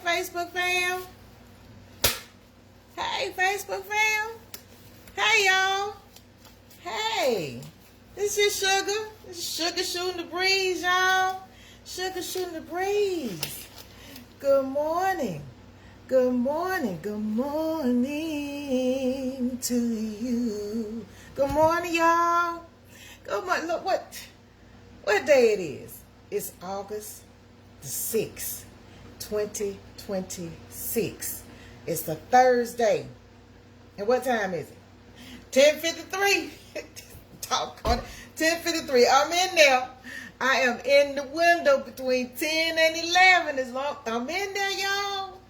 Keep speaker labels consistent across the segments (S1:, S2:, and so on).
S1: Facebook fam. Hey, Facebook fam. Hey, y'all. Hey. This is Sugar. This is Shuga Shootin' the breeze, y'all. Shuga Shootin' the breeze. Good morning. Good morning. Good morning to you. Good morning, y'all. Good morning. Look what day it is. It's August the 6th, 2026. It's the Thursday. And what time is it? 10:53. Talk on it. 10:53. I'm in there. I am in the window between 10 and 11. As long I'm in there, y'all.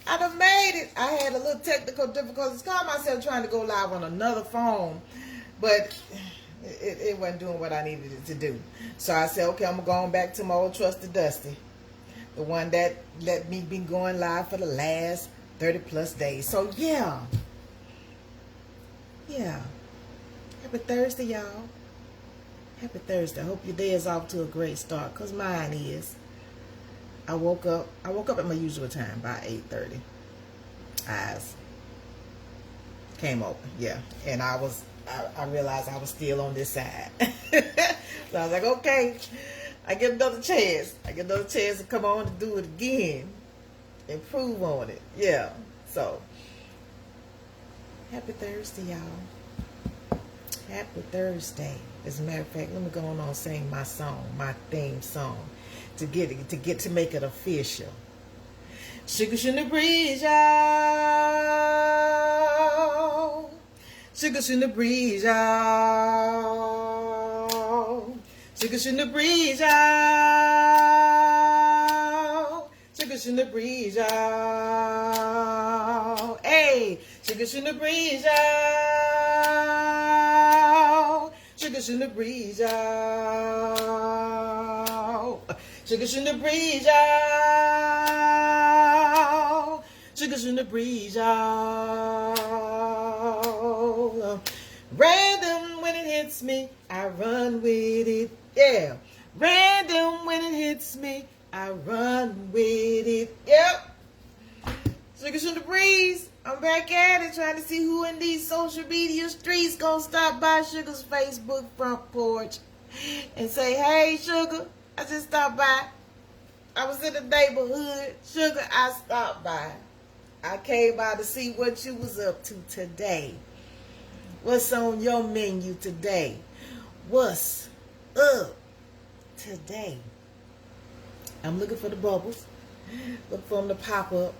S1: I done made it. I had a little technical difficulties. Caught myself trying to go live on another phone, but it wasn't doing what I needed it to do. So I said, okay, I'm going back to my old trusted Dusty, the one that let me be going live for the last 30 plus days. So yeah. Happy Thursday, y'all. Happy Thursday. I hope your day is off to a great start, because mine is. I woke up at my usual time, by 8:30. Eyes came open, yeah. And I realized I was still on this side. So I was like, okay, I get another chance. I get another chance to come on and do it again. Improve on it. Yeah. So happy Thursday, y'all. Happy Thursday. As a matter of fact, let me go on and sing my song, my theme song, to make it official. Shuga Shootin' the breeze, y'all. Shuga Shootin' the breeze, y'all. Shuga Shootin' the breeze, y'all. Shuga Shootin' the breeze, y'all. Hey, Shuga Shootin' the breeze, y'all. Shuga Shootin' the breeze, y'all. Shuga Shootin' the breeze, y'all. Shuga Shootin' the breeze, y'all. Random when it hits me, I run with it. Yeah. Random when it hits me, I run with it. Yep. Shuga Shootin' the breeze. I'm back at it, trying to see who in these social media streets gonna stop by Sugar's Facebook front porch and say, hey, Sugar, I just stopped by. I was in the neighborhood. Sugar, I stopped by. I came by to see what you was up to today. What's on your menu today? What's up today? I'm looking for the bubbles. Look for them to pop up.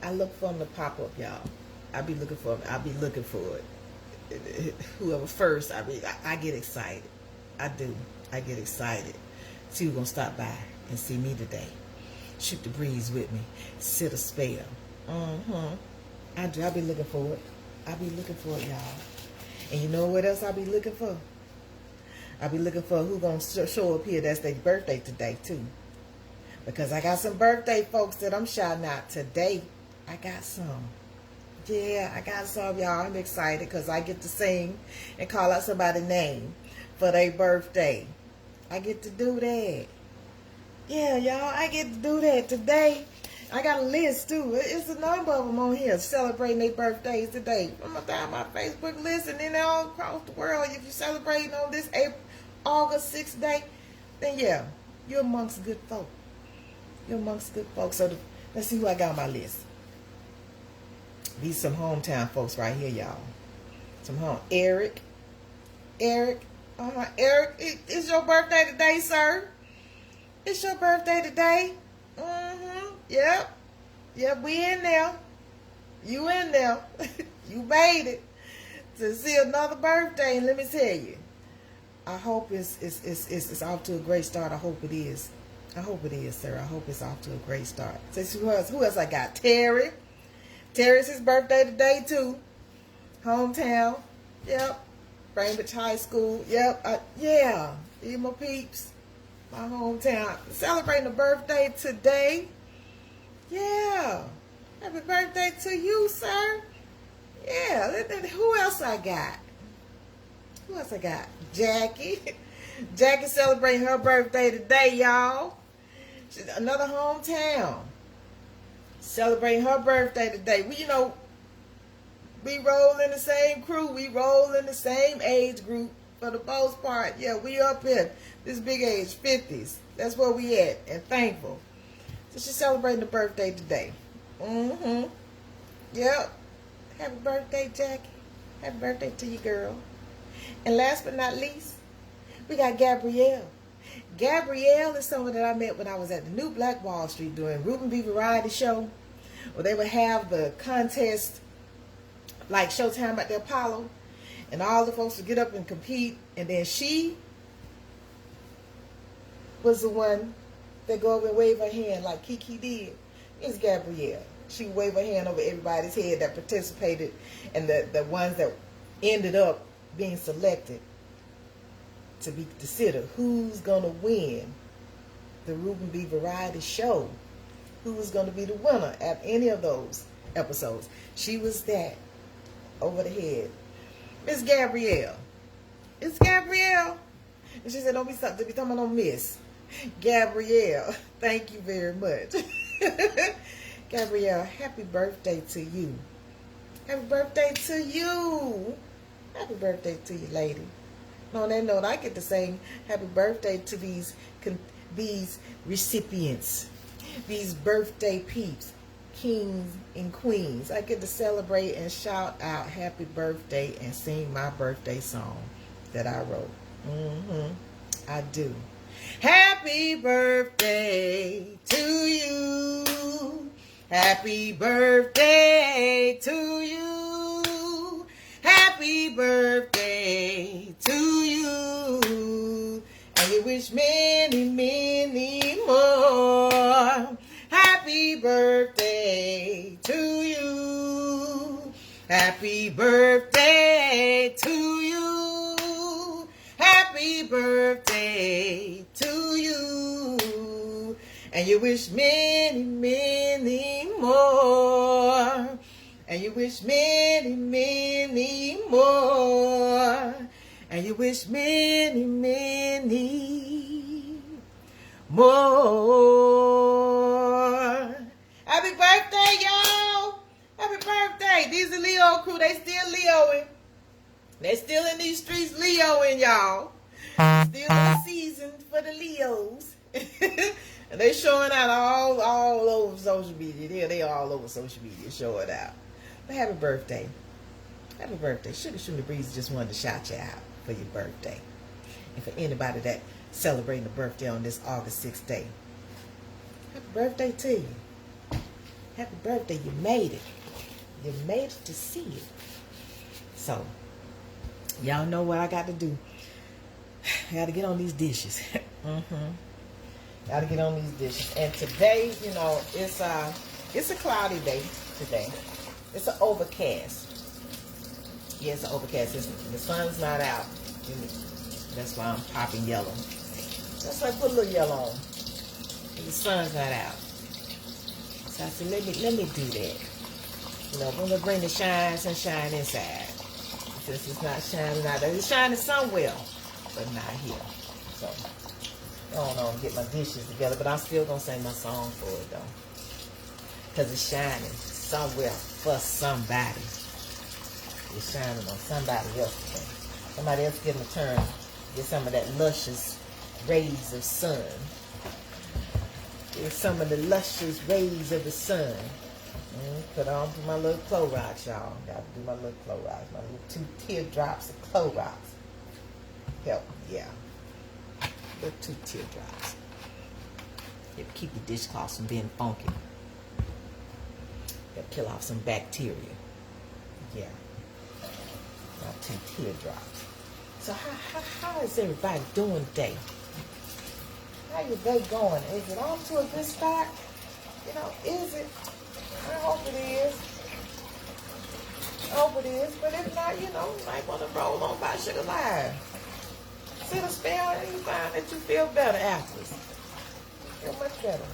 S1: I look for them to pop up, y'all. I'll be looking for it. Whoever first, I get excited. I do. I get excited. See who's gonna stop by and see me today. Shoot the breeze with me. Sit a spell. I do. I'll be looking for it. I'll be looking for it, y'all. And you know what else I'll be looking for? I'll be looking for who gonna show up here. That's their birthday today, too. Because I got some birthday folks that I'm shouting out today. I got some. Yeah, I got some, y'all. I'm excited because I get to sing and call out somebody's name for their birthday. I get to do that. Yeah, y'all, I get to do that today. I got a list, too. It's a number of them on here celebrating their birthdays today. I'm going to down my Facebook list, and then all across the world, if you're celebrating on this August 6th day, then yeah, you're amongst good folk. You're amongst good folks. So let's see who I got on my list. These some hometown folks right here, y'all. Some home. Eric. Eric, it's your birthday today, sir. It's your birthday today. Yep, we in there. You in there. You made it to see another birthday. And let me tell you, I hope it's off to a great start. I hope it is. I hope it is, sir. I hope it's off to a great start. So who else I got? Terry. Terry's his birthday today, too. Hometown. Yep. Bainbridge High School. Yep. Yeah. These my peeps. My hometown. Celebrating a birthday today. Yeah. Happy birthday to you, sir. Yeah. Who else I got? Jackie. Jackie celebrating her birthday today, y'all. She's another hometown. Celebrating her birthday today. We roll in the same crew. We roll in the same age group for the most part. Yeah, we up here. This big age, 50s. That's where we at, and thankful. So she's celebrating the birthday today. Yep. Happy birthday, Jackie. Happy birthday to you, girl. And last but not least, we got Gabrielle. Gabrielle is someone that I met when I was at the New Black Wall Street doing Ruben B Variety Show, where they would have the contest like Showtime at the Apollo, and all the folks would get up and compete, and then she was the one that go over and wave her hand like Kiki did. It's Gabrielle. She would wave her hand over everybody's head that participated, and the ones that ended up being selected to be considered who's gonna win the Ruben B Variety Show, who's gonna be the winner at any of those episodes. She was that over the head. Miss Gabrielle. It's Gabrielle. And she said, don't be talking about no miss. Gabrielle, thank you very much. Gabrielle, happy birthday to you. Happy birthday to you. Happy birthday to you, lady. On that note, I get to sing happy birthday to these recipients, these birthday peeps, kings and queens. I get to celebrate and shout out happy birthday and sing my birthday song that I wrote. I do. Happy birthday to you. Happy birthday to you. Happy birthday to you. And you wish many, many more. Happy birthday to you. Happy birthday to you. Happy birthday to you. And you wish many, many more. And you wish many, many more. And you wish many, many more. Happy birthday, y'all. Happy birthday. These are Leo crew. They still Leoing. They still in these streets Leoing, y'all. Still in the season for the Leos. And they showing out all over social media. They all over social media showing out. But happy birthday. Happy birthday. Shuga Shootin' the Breeze just wanted to shout you out for your birthday. And for anybody that celebrating a birthday on this August 6th day. Happy birthday to you. Happy birthday. You made it. You made it to see it. So, y'all know what I got to do. I got to get on these dishes. Got to get on these dishes. And today, you know, it's a cloudy day today. It's an overcast. Yeah, it's an overcast. The sun's not out. That's why I'm popping yellow. That's why I put a little yellow on. The sun's not out. So I said, let me do that. You know, we're gonna bring the sunshine inside. Since it's not shining out there. It's shining somewhere, but not here. So I don't know, get my dishes together, but I'm still gonna sing my song for it though. Cause it's shining somewhere for somebody. It's shining on somebody else today. Somebody else getting a turn. Get some of that luscious rays of sun. Get some of the luscious rays of the sun. Put on my little Clorox, y'all. Got to do my little Clorox. My little 2 teardrops of Clorox. Help, yeah. Little 2 teardrops. It'll keep your dishcloths from being funky. It'll kill off some bacteria. Yeah. About 2 teardrops. So how is everybody doing today? How your day going? Is it off to a good start? You know, is it? I hope it is. I hope it is. But if not, you know, you might want to roll on by Sugar Live. Sit a spell and you find that you feel better afterwards. Feel much better.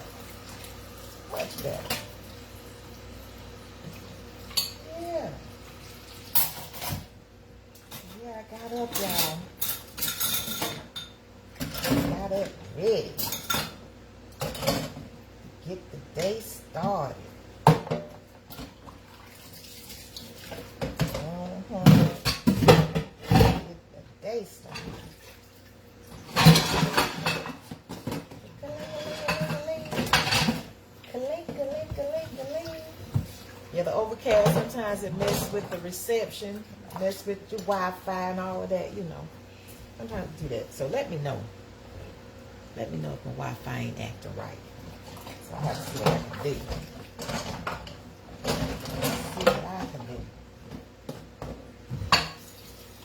S1: Much better. Yeah. Yeah, I got up, y'all. Got up ready. Get the day started. Yeah, the overcast, sometimes it messes with the reception, mess with your Wi-Fi and all of that, you know. Sometimes it do that. So let me know. Let me know if my Wi-Fi ain't acting right. So I have to see what I can do. See what I can do.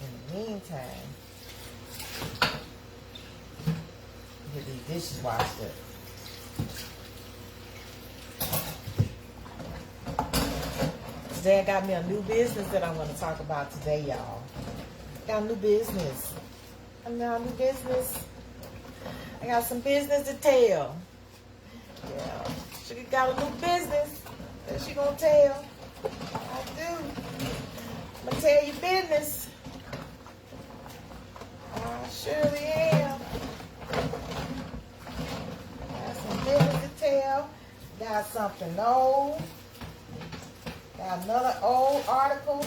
S1: In the meantime, get these dishes washed up. Today I got me a new business that I want to talk about today, y'all. Got a new business. I got a new business. I got some business to tell. Yeah, she got a new business that she gonna tell. I do. I'm gonna tell you business. I surely am. Got some business to tell. Got something old. Got another old article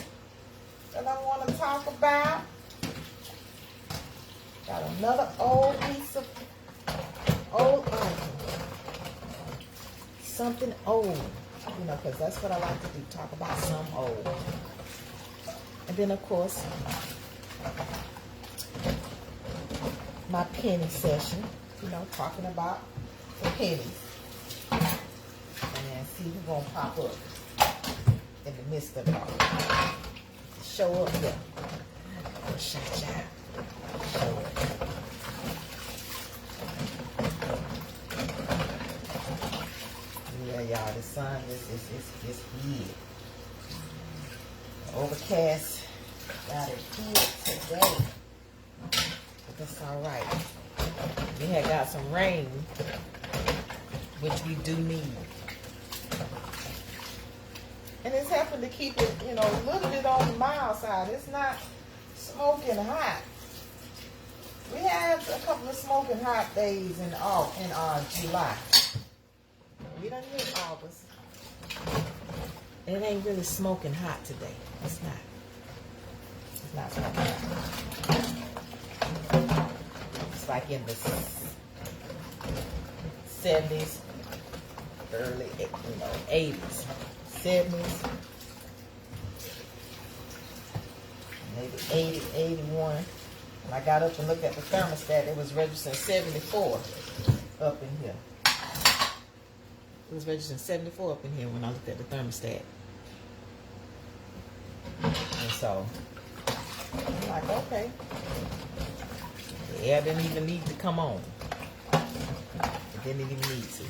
S1: that I want to talk about. Got another old piece of old article. Something old. You know, because that's what I like to do. Talk about some old. And then, of course, my penny session. You know, talking about the pennies. And see who's going to pop up in the midst of it all. Show up here. Show up. Yeah, y'all, the sun is here. Overcast got it here today. But that's alright. We had got some rain, which we do need. And it's helping to keep it, you know, a little bit on the mild side. It's not smoking hot. We had a couple of smoking hot days in July. We done hit August. And it ain't really smoking hot today. It's not. It's not smoking hot. It's like in the 70s, early, 80s. 70s, maybe 80, 81. When I got up and looked at the thermostat, it was registering 74 up in here. It was registering 74 up in here when I looked at the thermostat. And so, I'm like, okay. The air didn't even need to come on. It didn't even need to.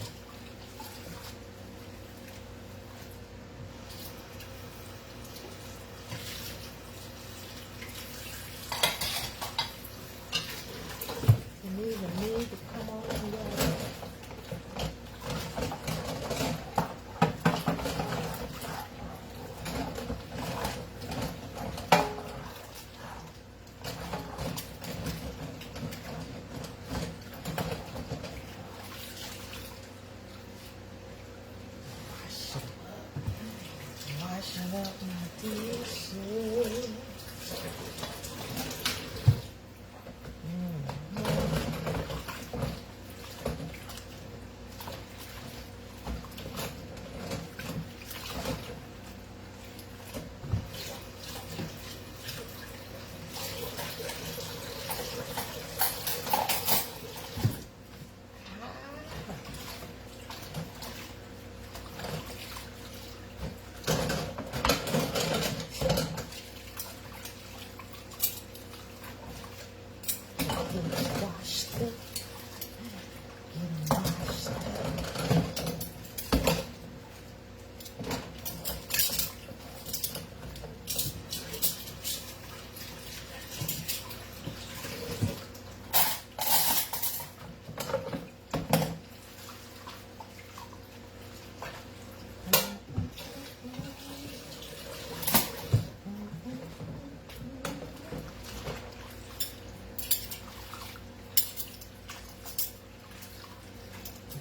S1: Washing up my dishes.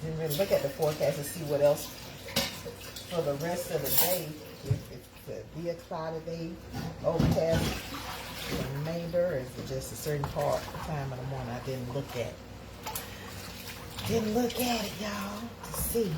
S1: Didn't really look at the forecast to see what else for the rest of the day. If it could be a cloudy day, overcast, the remainder, or is it just a certain time of the morning? I didn't look at. Didn't look at it, y'all, to see.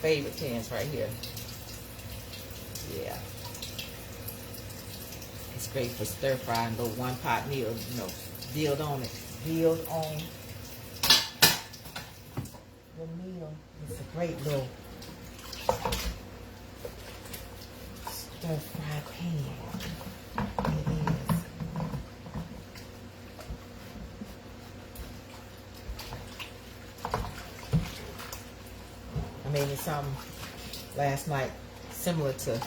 S1: favorite pans right here. Yeah. It's great for stir frying, little one pot meal, you know, build on it. Build on the meal. It's a great little stir fry pan. It is. I made me something last night similar to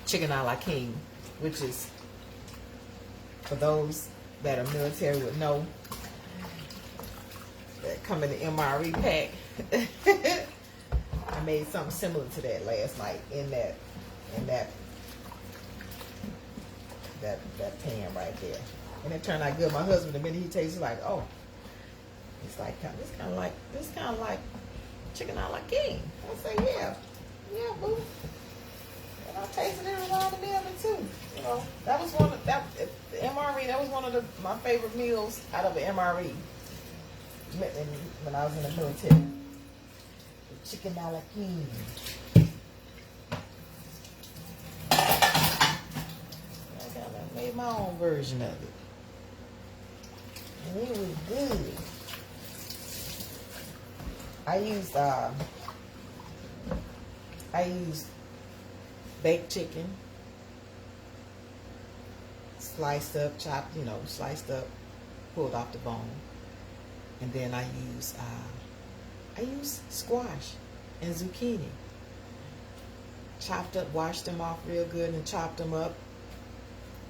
S1: chicken a la king, which is, for those that are military would know, that come in the MRE pack. I made something similar to that last night in that pan right there, and it turned out good. My husband, the minute he tastes it, like, oh, it's like this kind of like chicken a la king. I say, yeah, boo. And I tasted it around the meal too. You know, that was one of the MRE. That was one of my favorite meals out of the MRE when I was in the military. The chicken a la king. I made my own version of it, and it was good. I used baked chicken, sliced up, chopped, you know, sliced up, pulled off the bone, and then I used squash and zucchini, chopped up, washed them off real good, and chopped them up,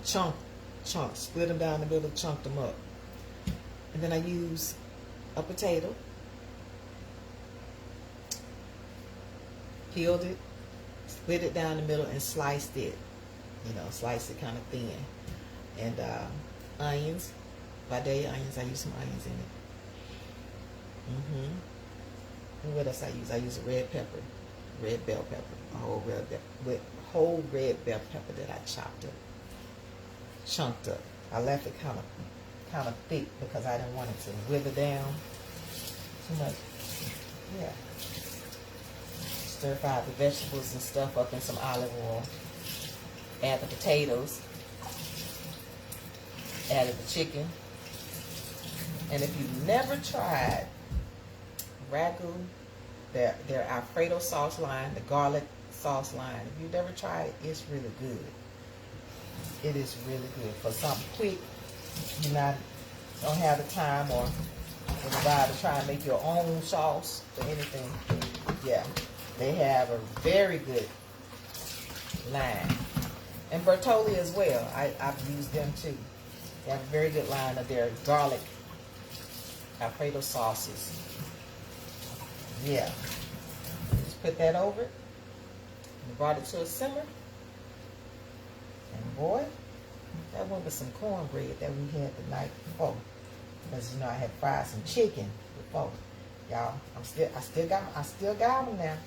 S1: chunks, split them down the middle, chunked them up, and then I used a potato, peeled it, split it down the middle, and sliced it. You know, sliced it kind of thin. And onions, Vidalia onions. I use some onions in it. And what else I use? I use a red pepper, red bell pepper, a whole red bell pepper that I chopped up, chunked up. I left it kind of thick because I didn't want it to wither down too much. Yeah. Stir fry the vegetables and stuff up in some olive oil. Add the potatoes. Added the chicken. And if you've never tried ragu, their Alfredo sauce line, the garlic sauce line, if you've never tried it, it's really good. It is really good. For something quick, you don't have the time or the desire to try and make your own sauce or anything. Yeah. They have a very good line. And Bertolli as well. I've used them too. They have a very good line of their garlic Alfredo sauces. Yeah. Just put that over it. And brought it to a simmer. And boy, that went with some cornbread that we had the night before. Because, you know, I had fried some chicken before. Y'all, I still got them now.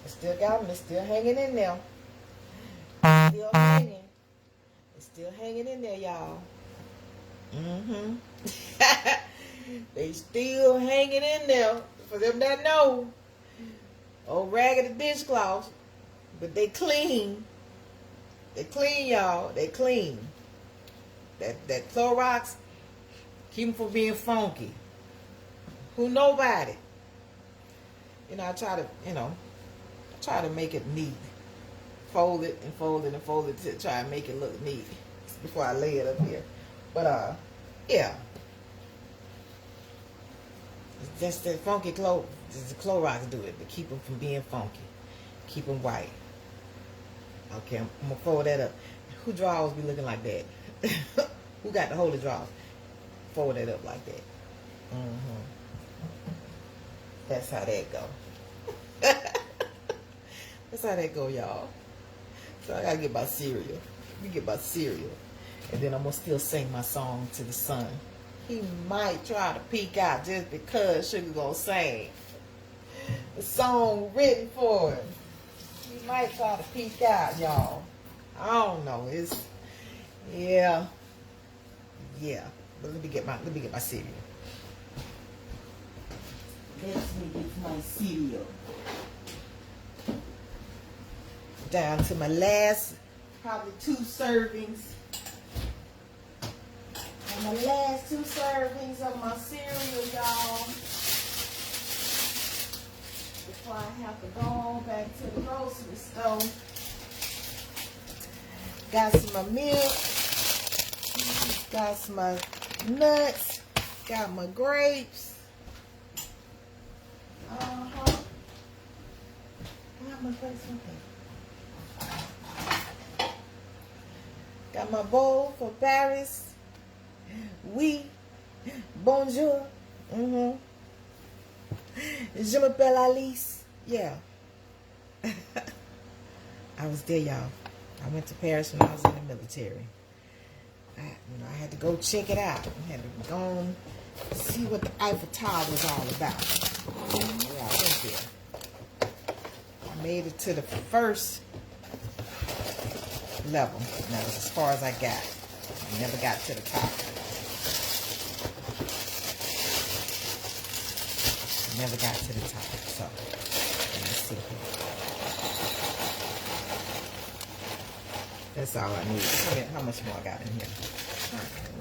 S1: I still got them. It's still hanging in there. Still hanging. It's still hanging in there, y'all. They still hanging in there. For them that know. Old raggedy dishcloths. But they clean. They clean, y'all. They clean. That Clorox, keep them from being funky. Who know about it? You know, I try to make it neat. Fold it and fold it and fold it to try and make it look neat before I lay it up here. But yeah. It's just the funky the Clorox do it to keep them from being funky. Keep them white. Okay, I'm gonna fold that up. Who drawers be looking like that? Who got the holder drawers? Fold that up like that. That's how that go. That's how that go, y'all. So I gotta get my cereal. Let me get my cereal. And then I'm gonna still sing my song to the sun. He might try to peek out just because Sugar gonna sing. The song written for him. He might try to peek out, y'all. I don't know. Yeah. But let me get my cereal. Let me get my cereal. Down to my last, probably 2 servings. And my last 2 servings of my cereal, y'all. Before I have to go on back to the grocery store. Got some of my milk. Got some of my nuts. Got my grapes. Got my grapes. Got my bowl for Paris. Oui. Bonjour. Je m'appelle Alisa. Yeah. I was there, y'all. I went to Paris when I was in the military. I had to go check it out. I had to go and see what the Eiffel Tower was all about. Yeah, I went there. I made it to the first level. And that was as far as I got. I never got to the top. Never got to the top. So, let's see here. That's all I need. How much more I got in here?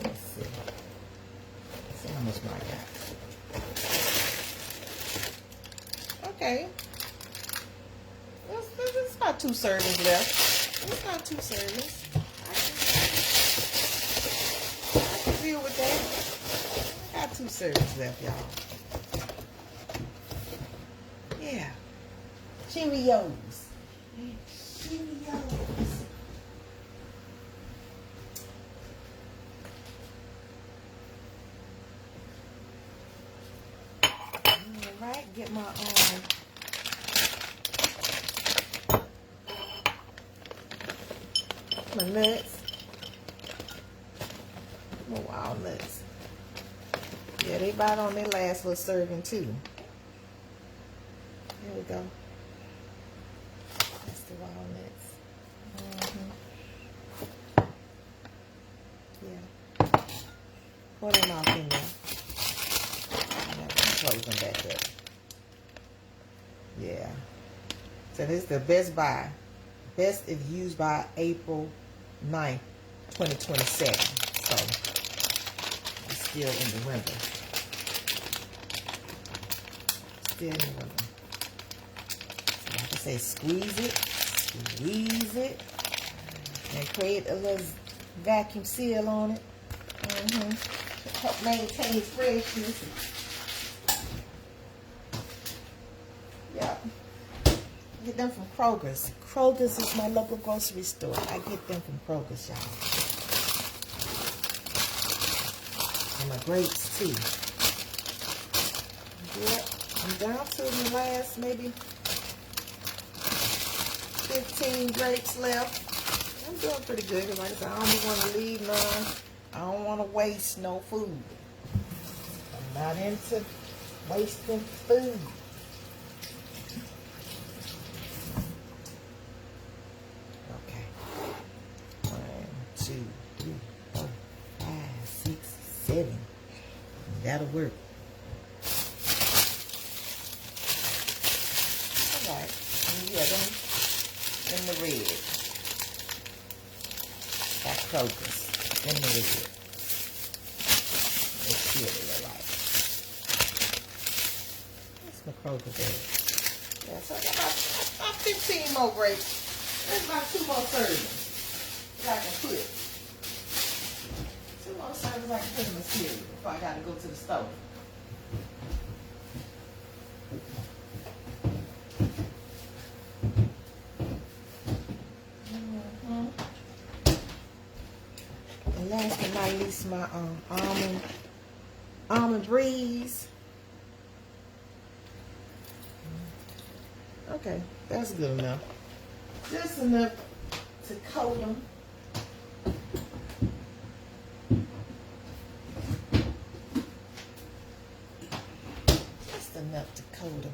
S1: Let's see. Let's see how much more I got. Okay. There's about 2 servings left. It's not 2 servings. I can deal with that. I got 2 servings left, y'all. Yeah. Cheerios. Cheerios. Alright, get my nuts. My walnuts. Yeah, they bought on their last little serving too. There we go. That's the walnuts. Yeah. Pour them off in there. I'm close them back up. Yeah. So this is the Best Buy. Best if used by April 9th, 2027. So it's still in the window. Still in the window. So like I say, squeeze it, and create a little vacuum seal on it. Help maintain freshness. Yeah. Get them from Kroger's. Kroger's is my local grocery store. I get them from Kroger's, y'all. And my grapes too. Yep. I'm down to the last maybe 15 grapes left. I'm doing pretty good. Like I said, I don't want to leave none. I don't want to waste no food. I'm not into wasting food. Okay. 1, 2, 3, 4, 5, 6, 7. That'll work. Alright. Yeah, them the red. Got Kroger's. In the red. Let's see what they look like. That's my Kroger bag. Yeah, so I got about 15 more grapes. There's about 2 more servings that I can put. 2 more servings I can put in my cereal before I gotta go to the store. And last but not least, my almond breeze. Okay, that's good enough. Just enough to coat them. Just enough to coat them.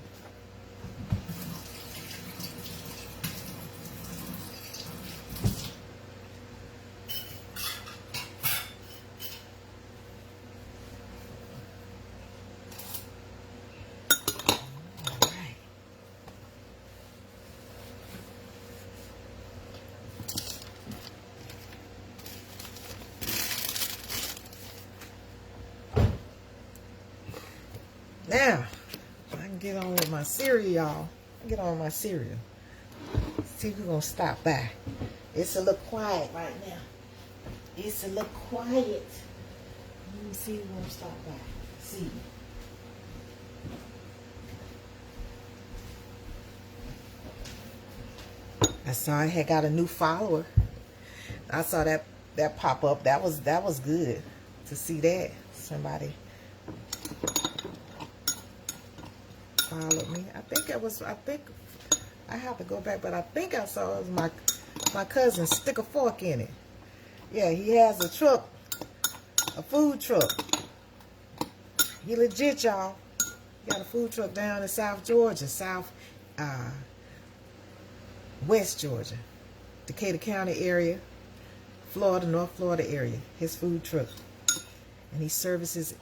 S1: Now, I can get on with my cereal, y'all. Get on with my cereal. See if we're going to stop by. It's a little quiet right now. It's a little quiet. Let me see if we're going to stop by. See. I saw I had got a new follower. I saw that pop up. That was good to see that. Somebody followed me. I think I have to go back, but I think I saw it was my cousin Stick a Fork in it. Yeah, he has a truck, a food truck. He legit, y'all. He got a food truck down in South Georgia, West Georgia, Decatur County area, Florida, North Florida area. His food truck, and he services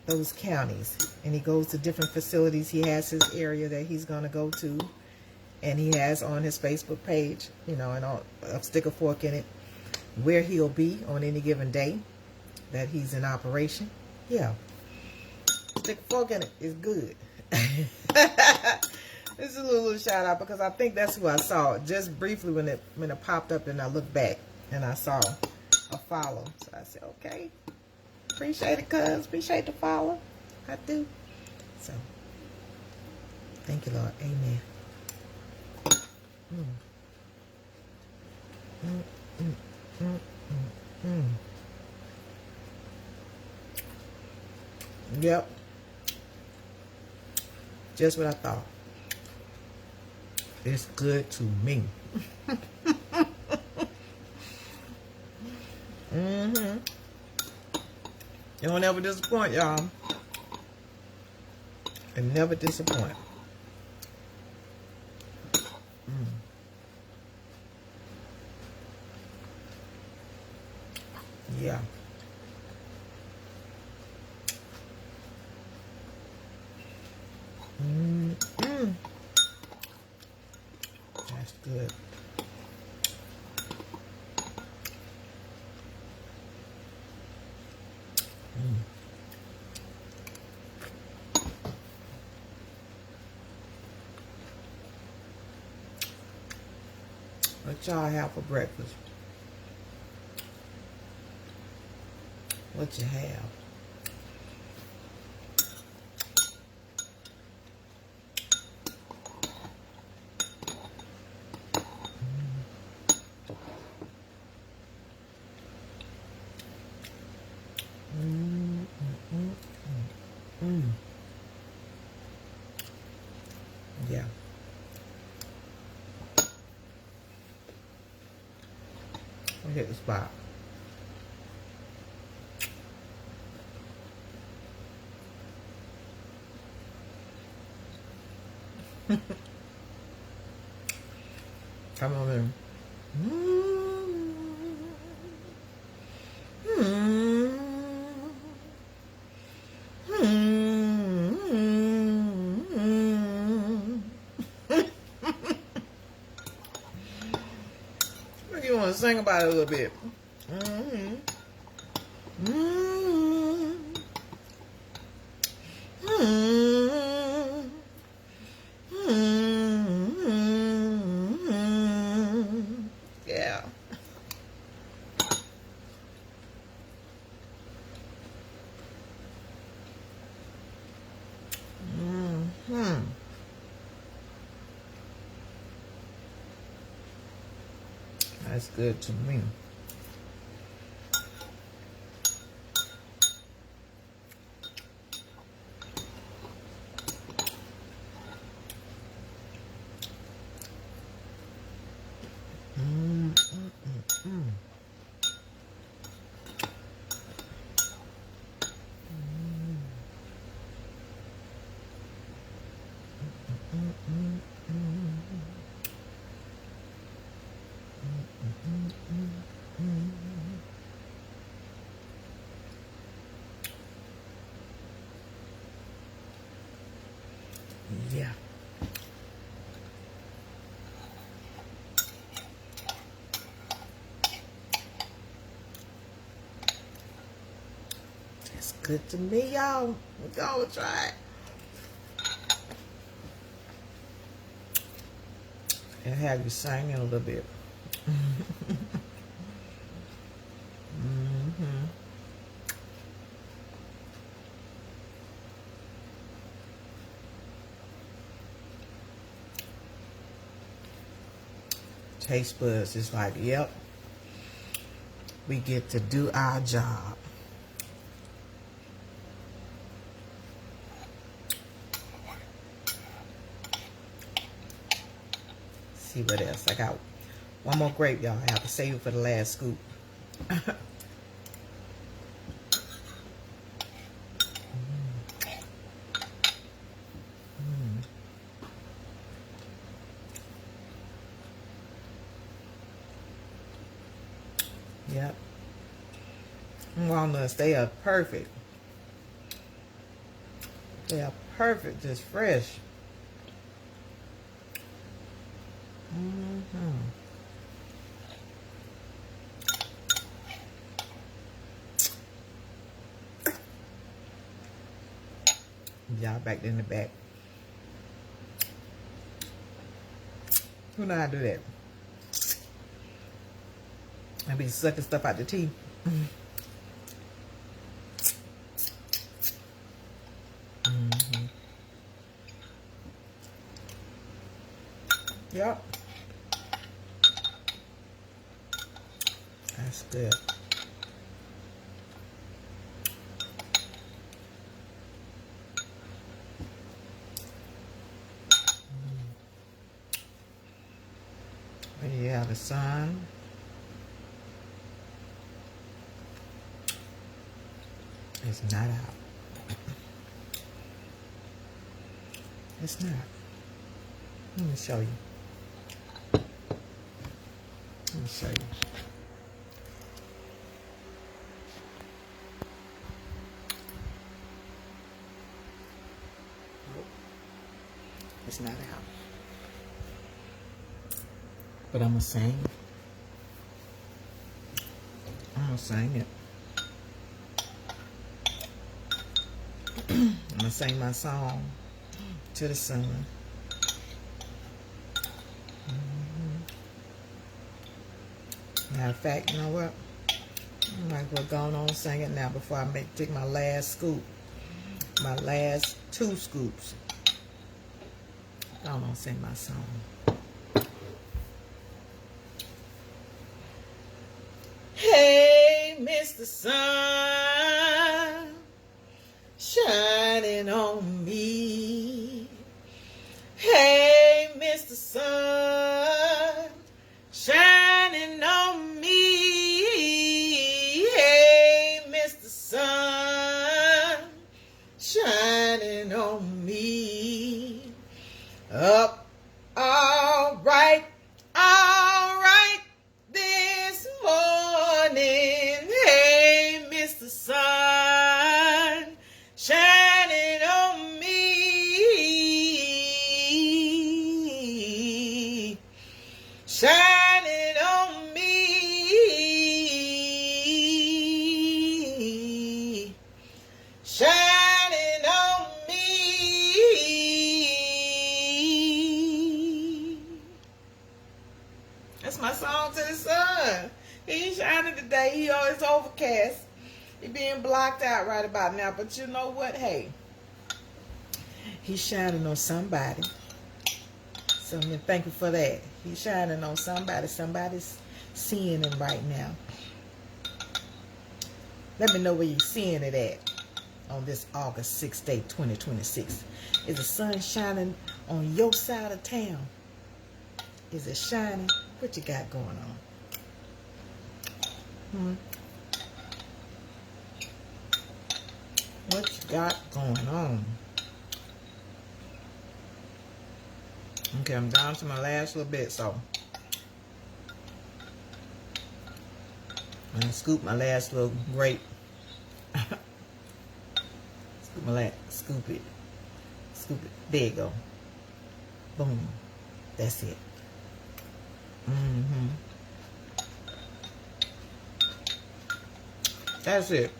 S1: those counties, and he goes to different facilities. He has his area that he's gonna go to, and he has on his Facebook page, you know, and Stick a Fork in it, where he'll be on any given day that he's in operation. Yeah, Stick a Fork in it is good. This is a little shout out because I think that's who I saw just briefly when it popped up, and I looked back and I saw a follow. So I said, okay, appreciate it, cuz. Appreciate the follow. I do. So, thank you, Lord. Amen. Yep. Just what I thought. It's good to me. It don't ever disappoint, y'all. It never disappoint. Yeah. That's good. What y'all have for breakfast? What you have? Yeah. I hit the spot. Come on in. You want to sing about it a little bit? Yeah. That's good to me. Yeah. It's good to me, y'all. We're gonna try it. and have you singing a little bit. Mm-hmm. Taste buds is like, yep, we get to do our job. See what else I got. One more grape, y'all. I have to save it for the last scoop. Yep. Walnuts, they are perfect. They are perfect, just fresh. Y'all back in the back. Who know how to do that? I be sucking stuff out the tea. Yep. That's good. Yeah, the sun. It's not out. It's not. Let me show you. Let me show you. It's not out. But I'm gonna sing. I'm gonna sing it. I'm gonna sing my song to the sun. Matter of fact, you know what? I might as well go on and sing it now before I take my last scoop. My last 2 scoops. Go on and sing my song. Hey, Mr. Sun, shining on me. Hey, Mr. Sun, shining on me. Hey, Mr. Sun, shining on me. Up, all right, this morning. Hey, Mr. Sun, shining on me. Shining on me. Shining on me. That's my song to the sun. He ain't shining today. He always overcast. He being blocked out right about now. But you know what? Hey, he's shining on somebody. So I'm thankful for that. He's shining on somebody. Somebody's seeing him right now. Let me know where you're seeing it at on this August 6th day, 2026. Is the sun shining on your side of town? Is it shining? What you got going on? What you got going on? Okay, I'm down to my last little bit, so I'm gonna scoop my last little grape. Scoop it. There you go. Boom. That's it. That's it.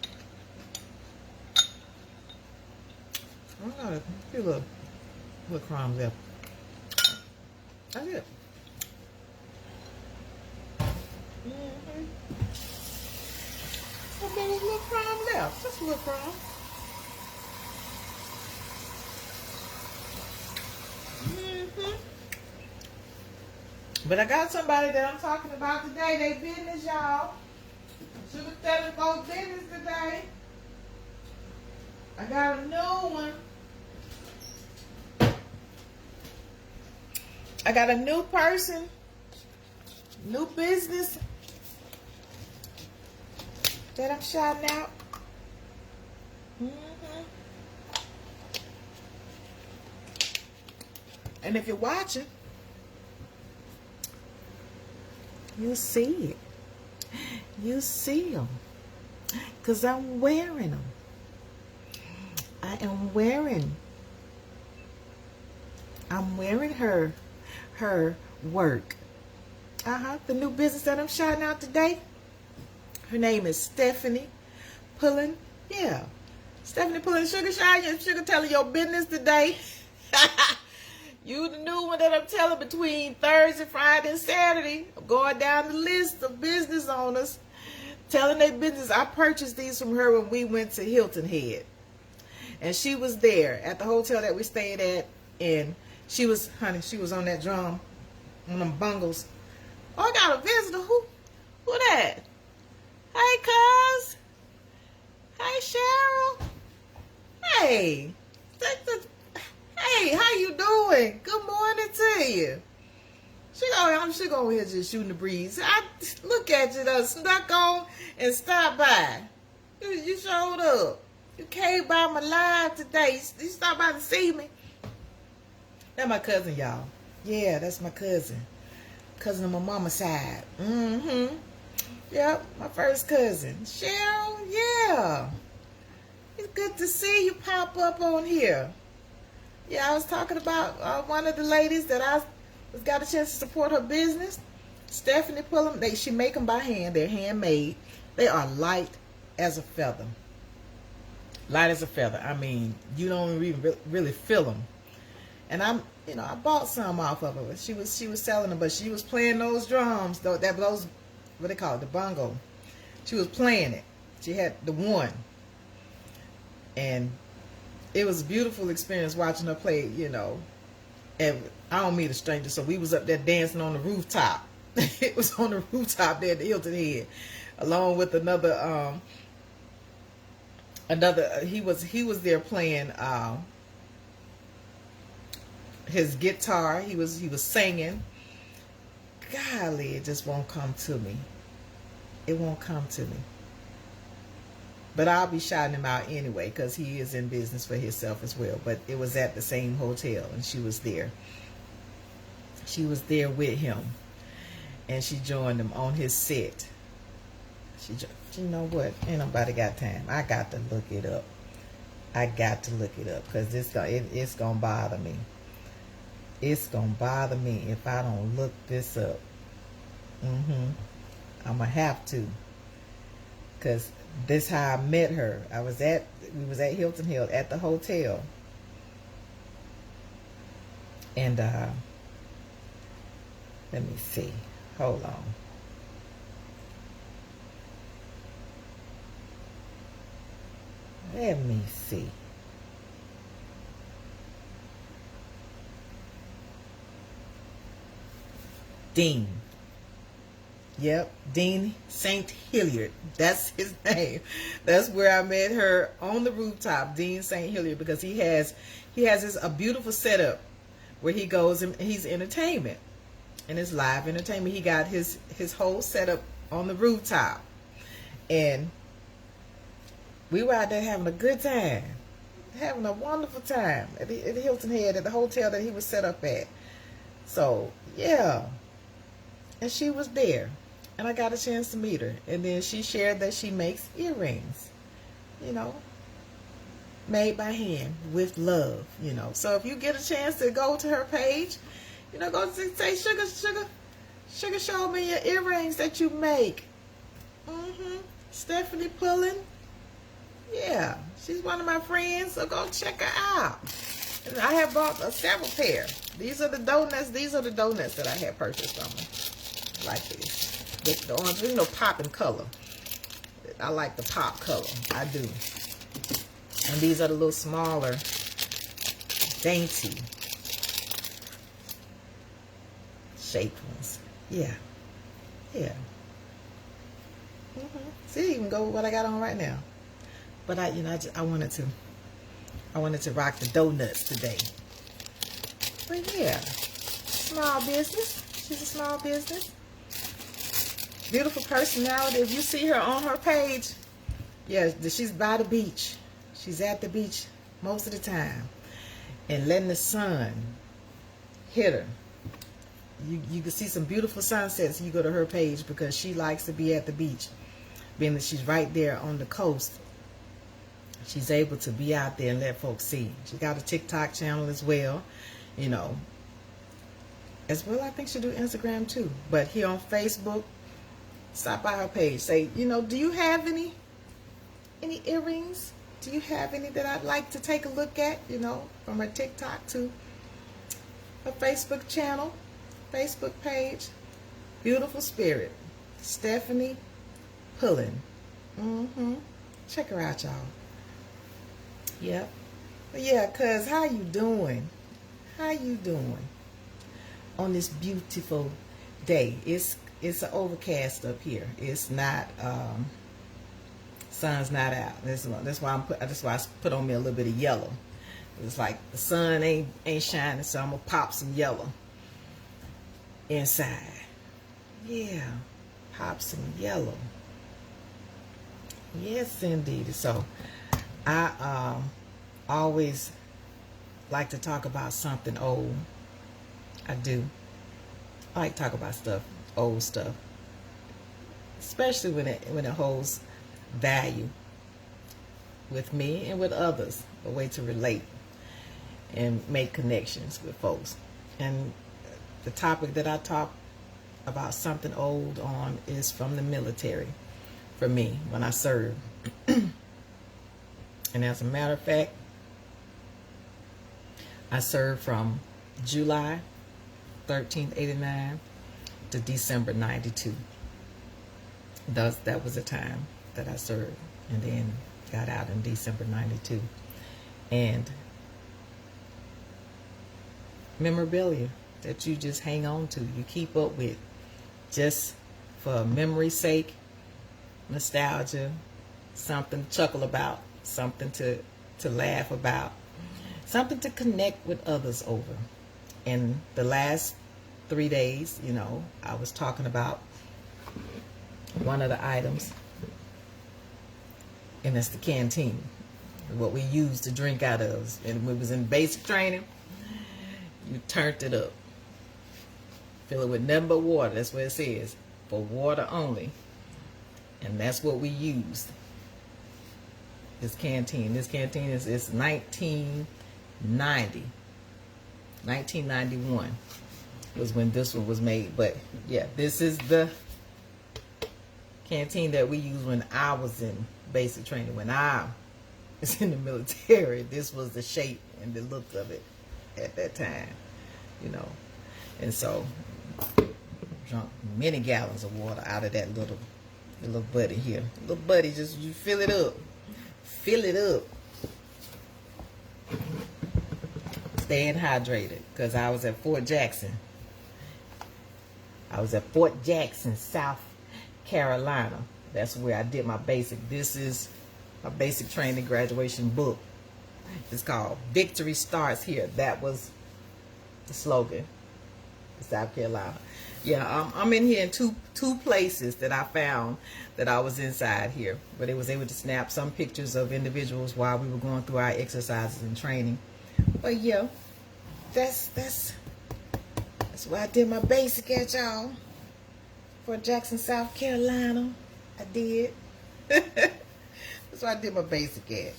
S1: I got a few little crumbs there. That's it. Mm-hmm. So there's a little crumb left. Just a little crumb. Mm-hmm. But I got somebody that I'm talking about today. They business, y'all. Shuga telling folks business today. I got a new one. I got a new person, new business that I'm shouting out. Mm-hmm. And if you're watching, you'll see it. You see them. Because I'm wearing them. I am wearing. I'm wearing her work. The new business that I'm shouting out today. Her name is Stephanie Pullen. Yeah. Stephanie Pullen, Shuga Shootin. Shuga telling your business today. You the new one that I'm telling between Thursday, Friday, and Saturday. I'm going down the list of business owners telling their business. I purchased these from her when we went to Hilton Head. And she was there at the hotel that we stayed at. And she was on that drum, on them bungles. Oh, I got a visitor. Who that? Hey, cuz. Hey, Cheryl. Hey. Hey, how you doing? Good morning to you. She go here just shooting the breeze. I look at you, though, snuck on and stopped by. You showed up. You came by my live today. You stopped by to see me. That's my cousin, y'all. Yeah, that's my cousin. Cousin on my mama's side. Mm-hmm. Yep, my first cousin. Cheryl, yeah. It's good to see you pop up on here. Yeah, I was talking about one of the ladies that I got a chance to support her business. Stephanie Pullen. She make them by hand. They're handmade. They are light as a feather. Light as a feather. I mean, you don't even really feel them. And I bought some off of her. She was selling them, but she was playing those drums. Those what they call it, the bongo. She was playing it. She had the one, and it was a beautiful experience watching her play. And I don't mean a stranger, so we was up there dancing on the rooftop. It was on the rooftop there at the Hilton Head, along with another. He was there playing his guitar. He was singing. Golly, it just won't come to me. It won't come to me. But I'll be shouting him out anyway, because he is in business for himself as well. But it was at the same hotel, and she was there. She was there with him, and she joined him on his set. You know what? Ain't nobody got time. I got to look it up. Because it's gonna bother me. It's gonna bother me if I don't look this up. I'm gonna have to. Because this is how I met her. We was at Hilton Head at the hotel. And let me see. Hold on. Let me see. Dean. Yep, Dean St. Hilliard. That's his name. That's where I met her, on the rooftop, Dean St. Hilliard, because he has a beautiful setup where he goes and he's entertainment. And it's live entertainment. He got his whole setup on the rooftop. And we were out there having a good time. Having a wonderful time at the Hilton Head, at the hotel that he was set up at. So, yeah. And she was there. And I got a chance to meet her. And then she shared that she makes earrings. Made by hand with love. So if you get a chance to go to her page, go say, Shuga, show me your earrings that you make. Stephanie Pullen. Yeah, she's one of my friends, so go check her out. And I have bought several pair. These are the donuts. These are the donuts that I have purchased from her. Like this. The orange, you know, pop in color. I like the pop color. I do. And these are the little smaller, dainty shaped ones. Yeah. Yeah. See, even go with what I got on right now. But I wanted to rock the donuts today. But yeah, small business. She's a small business. Beautiful personality. If you see her on her page, yeah, she's by the beach. She's at the beach most of the time, and letting the sun hit her. You can see some beautiful sunsets. You go to her page because she likes to be at the beach, being that she's right there on the coast. She's able to be out there and let folks see. She got a TikTok channel as well, you know. As well, I think she do Instagram too. But here on Facebook, stop by her page. Say, you know, do you have any earrings? Do you have any that I'd like to take a look at? You know, from her TikTok to her Facebook channel, Facebook page. Beautiful spirit, Stephanie Pullen. Check her out, y'all. Yep. But yeah, cuz how you doing? How you doing on this beautiful day? It's overcast up here. It's not sun's not out. That's why I put on me a little bit of yellow. It's like the sun ain't shining, so I'm gonna pop some yellow inside. Yeah, pop some yellow. Yes, indeed. So I always like to talk about something old. I do. I like to talk about old stuff, especially when it holds value with me and with others, a way to relate and make connections with folks. And the topic that I talk about something old on is from the military for me when I served. And as a matter of fact, I served from July 13th, 89 to December 92. That was the time that I served, and then got out in December 92. And memorabilia that you just hang on to, you keep up with, just for memory's sake, nostalgia, something to chuckle about, something to laugh about, something to connect with others over. And the last 3 days, you know, I was talking about one of the items, and that's the canteen, what we used to drink out of. And when we was in basic training, you turned it up, fill it with nothing but water. That's what it says, for water only. And that's what we used. This canteen is 1990. 1991 was when this one was made. But yeah, this is the canteen that we used when I was in basic training. When I was in the military, this was the shape and the look of it at that time, you know. And so drunk many gallons of water out of that little buddy here. Little buddy, just you fill it up. Fill it up. Staying hydrated, because I was at Fort Jackson. I was at Fort Jackson, South Carolina. That's where I did my basic. This is my basic training graduation book. It's called Victory Starts Here. That was the slogan for South Carolina. Yeah, I'm in here in two places that I found that I was inside here, but it was able to snap some pictures of individuals while we were going through our exercises and training. But yeah, that's where I did my basic at, y'all. For Jackson, South Carolina, I did. That's where I did my basic at.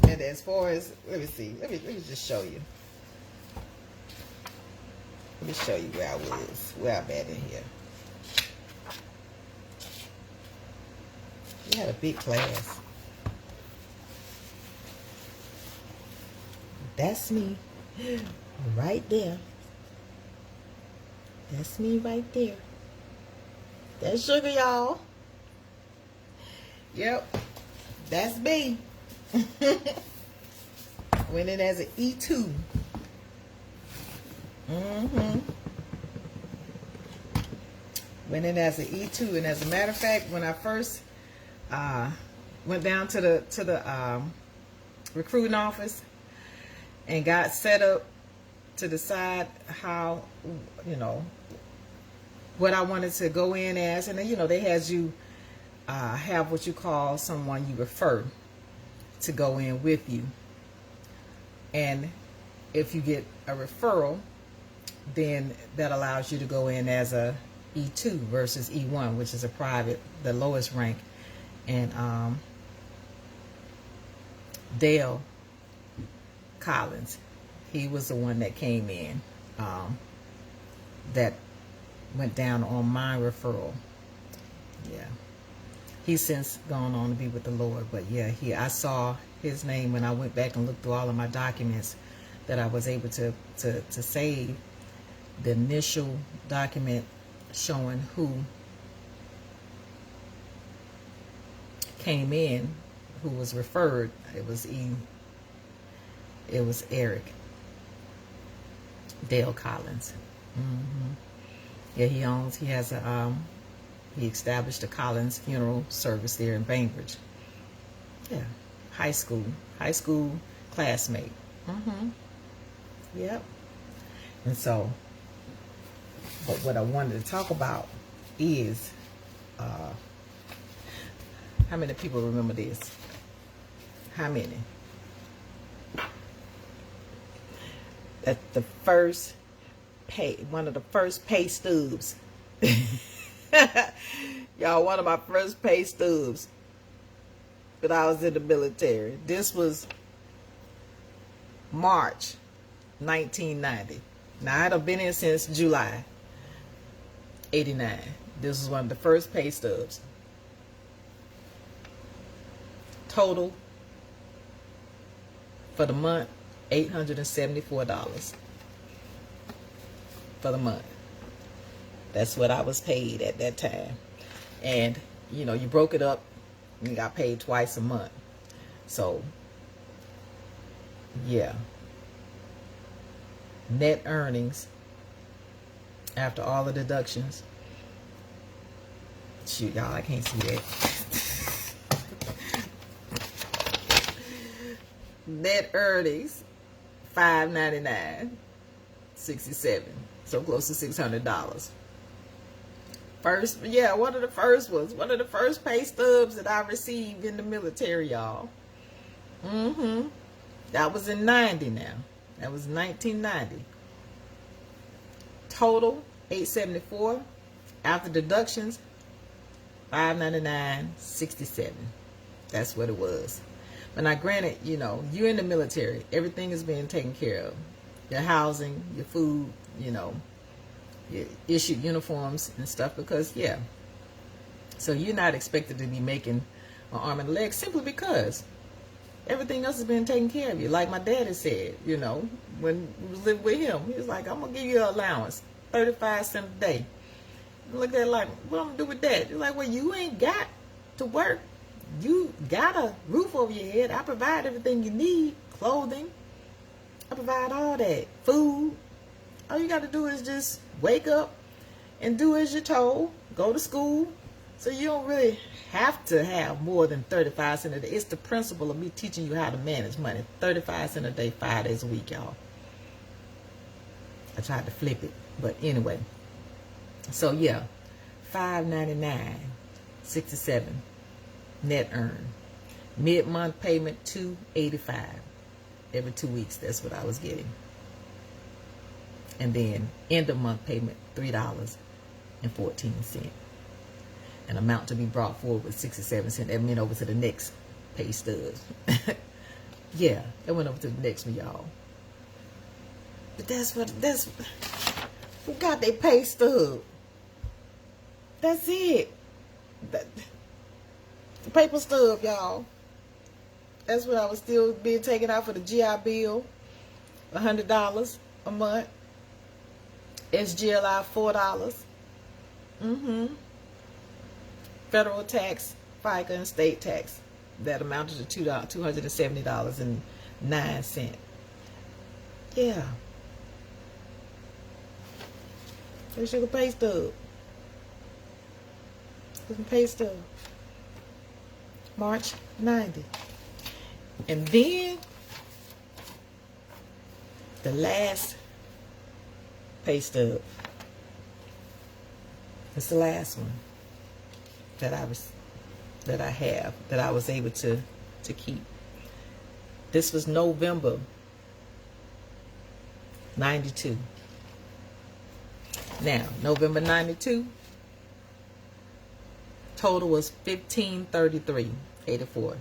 S1: And as far as, let me see, let me just show you. Let me show you where I was, where I'm at in here. We had a big class. That's me right there. That's me right there. That's Sugar, y'all. Yep. That's me. Went in as an E2. Went in as an E2, and as a matter of fact, when I first went down to the recruiting office and got set up to decide how, what I wanted to go in as, and they had you have what you call someone you refer to go in with you, and if you get a referral, then that allows you to go in as a E2 versus E1, which is a private, the lowest rank. And Dale Collins, he was the one that came in that went down on my referral. Yeah, he's since gone on to be with the Lord, but yeah, I saw his name when I went back and looked through all of my documents that I was able to save the initial document showing who came in, who was referred. It was Eric Dale Collins. Yeah, he established a Collins funeral service there in Bainbridge. Yeah, high school classmate. Yep. And so, but what I wanted to talk about is, how many people remember this? How many? That the first one of the first pay stubs. Y'all, one of my first pay stubs that I was in the military. This was March 1990. Now, I'd have been in since July 89. This was one of the first pay stubs. Total for the month, $874 for the month. That's what I was paid at that time. And, you broke it up and you got paid twice a month. So, yeah. Net earnings after all the deductions. Shoot, y'all, I can't see that. Net earnings, $599.67, so close to $600. First, yeah, one of the first pay stubs that I received in the military, y'all. That was in 90 now. That was 1990. Total, $874. After deductions, $599.67. That's what it was. But now, granted, you're in the military. Everything is being taken care of. Your housing, your food, your issued uniforms and stuff. Because, yeah. So you're not expected to be making an arm and a leg simply because everything else is being taken care of you. Like my daddy said, when we was living with him, he was like, I'm going to give you an allowance, 35 cents a day. I looked at it like, what am I going to do with that? He's like, well, you ain't got to work. You got a roof over your head. I provide everything you need. Clothing. I provide all that. Food. All you got to do is just wake up and do as you're told. Go to school. So you don't really have to have more than 35 cents a day. It's the principle of me teaching you how to manage money. 35 cents a day, 5 days a week, y'all. I tried to flip it. But anyway. So yeah. $599.67. Net earned. Mid-month payment, $285 every 2 weeks. That's what I was getting. And then end of month payment, $3.14. An amount to be brought forward with 67 cents. That went over to the next pay stub. Yeah, that went over to the next one, y'all. But who got their pay stub? That's it. The paper stub, y'all. That's when I was still being taken out for the GI Bill. $100 a month. SGLI $4. federal tax, FICA, and state tax that amounted to $270.09. Yeah. There's your pay stub. Pay stub. March 90. And then the last pay stub. It's the last one that I was able to keep. This was November 92. Now, November 92, total was $1,533.84.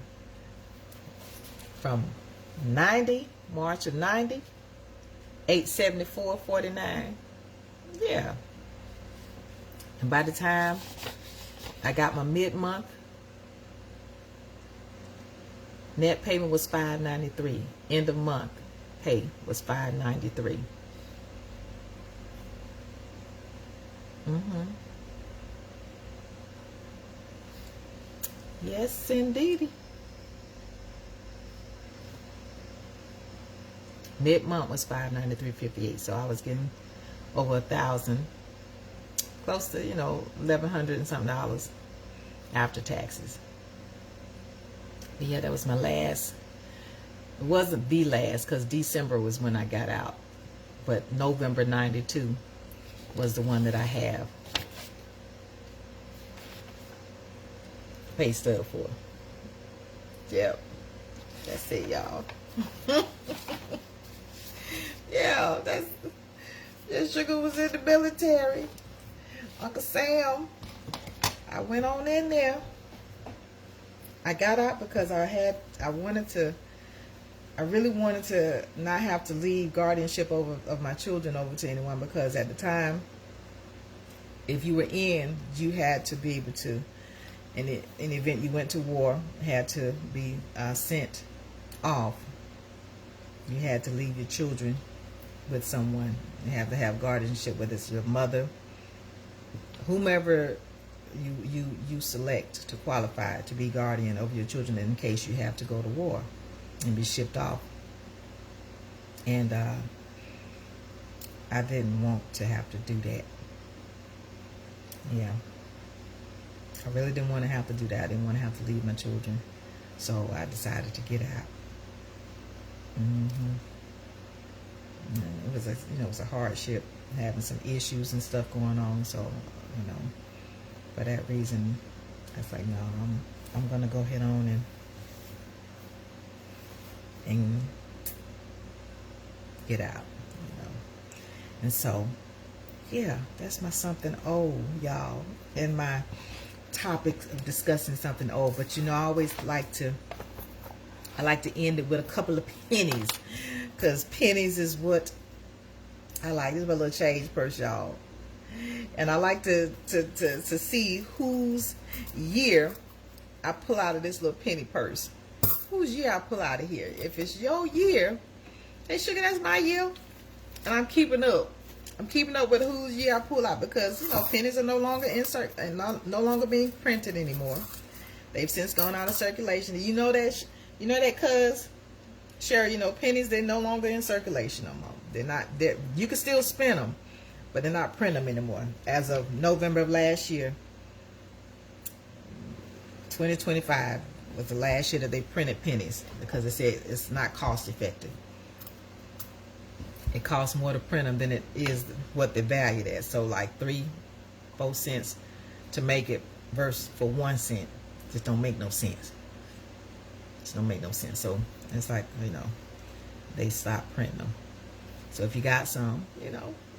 S1: From 90, March of 90, $874.49. Yeah. And by the time I got my mid-month, net payment was $593. End of month pay was $593. Yes, indeedy. Mid-month was $593.58, so I was getting over $1,000, close to, $1,100 and something dollars after taxes. But yeah, that was my last. It wasn't the last, because December was when I got out, but November 92 was the one that I have pay stub for. Yep, that's it, y'all. Yeah, that Sugar was in the military. Uncle Sam, I went on in there. I got out because I really wanted to not have to leave guardianship of my children over to anyone, because at the time, if you were in, you had to be able to, in the event you went to war, had to be sent off. You had to leave your children with someone. You have to have guardianship, whether it's your mother, whomever you select to qualify to be guardian over your children in case you have to go to war and be shipped off. And I didn't want to have to do that. Yeah, I really didn't want to have to do that. I didn't want to have to leave my children, so I decided to get out. It was it was a hardship, having some issues and stuff going on. So for that reason, I was like, no, I'm gonna go ahead on and get out. And so yeah, that's my something old, y'all, and my topic of discussing something old. But I always like to end it with a couple of pennies, because pennies is what I like. This is my little change purse, y'all, and I like to see whose year I pull out of this little penny purse. Whose year I pull out of here? If it's your year, hey Sugar, that's my year, and I'm keeping up. I'm keeping up with whose year I pull out, because pennies are no longer no longer being printed anymore. They've since gone out of circulation. You know that, cuz Sherry, pennies, they're no longer in circulation no more. They're not. You can still spend them, but they're not printing them anymore. As of November of last year, 2025 was the last year that they printed pennies, because it said it's not cost effective. It costs more to print them than it is what they're valued at. So like 3-4 cents to make it versus for 1 cent just don't make no sense. Just don't make no sense. So it's like, they stopped printing them. So if you got some, you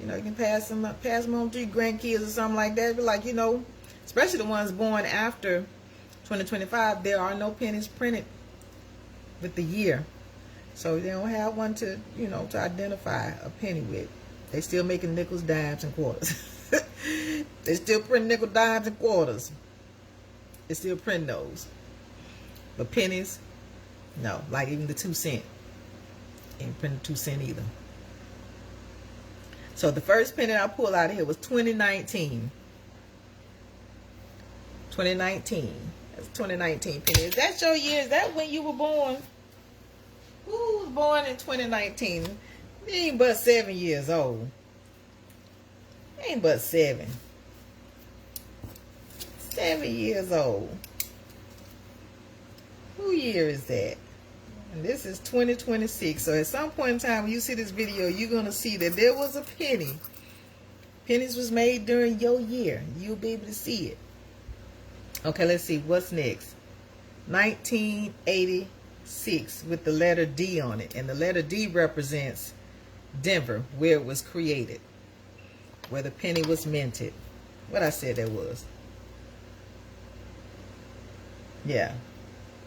S1: can pass them on to your grandkids or something like that. But like, especially the ones born after 2025, there are no pennies printed with the year. So they don't have one to, to identify a penny with. They still making nickels, dimes, and quarters. They still print nickel, dimes, and quarters. They still print those. But pennies, no. Like even the 2 cent. Ain't printing 2 cent either. So the first penny I pulled out of here was 2019. 2019. That's 2019 penny. Is that your year? Is that when you were born? Who was born in 2019? He ain't but 7 years old. He ain't but 7. 7 years old. Who year is that? And this is 2026. So at some point in time when you see this video, you're going to see that there was a penny. Pennies was made during your year. You'll be able to see it. Okay, let's see. What's next? 1986 with the letter D on it. And the letter D represents Denver, where it was created. Where the penny was minted. What I said that was. Yeah.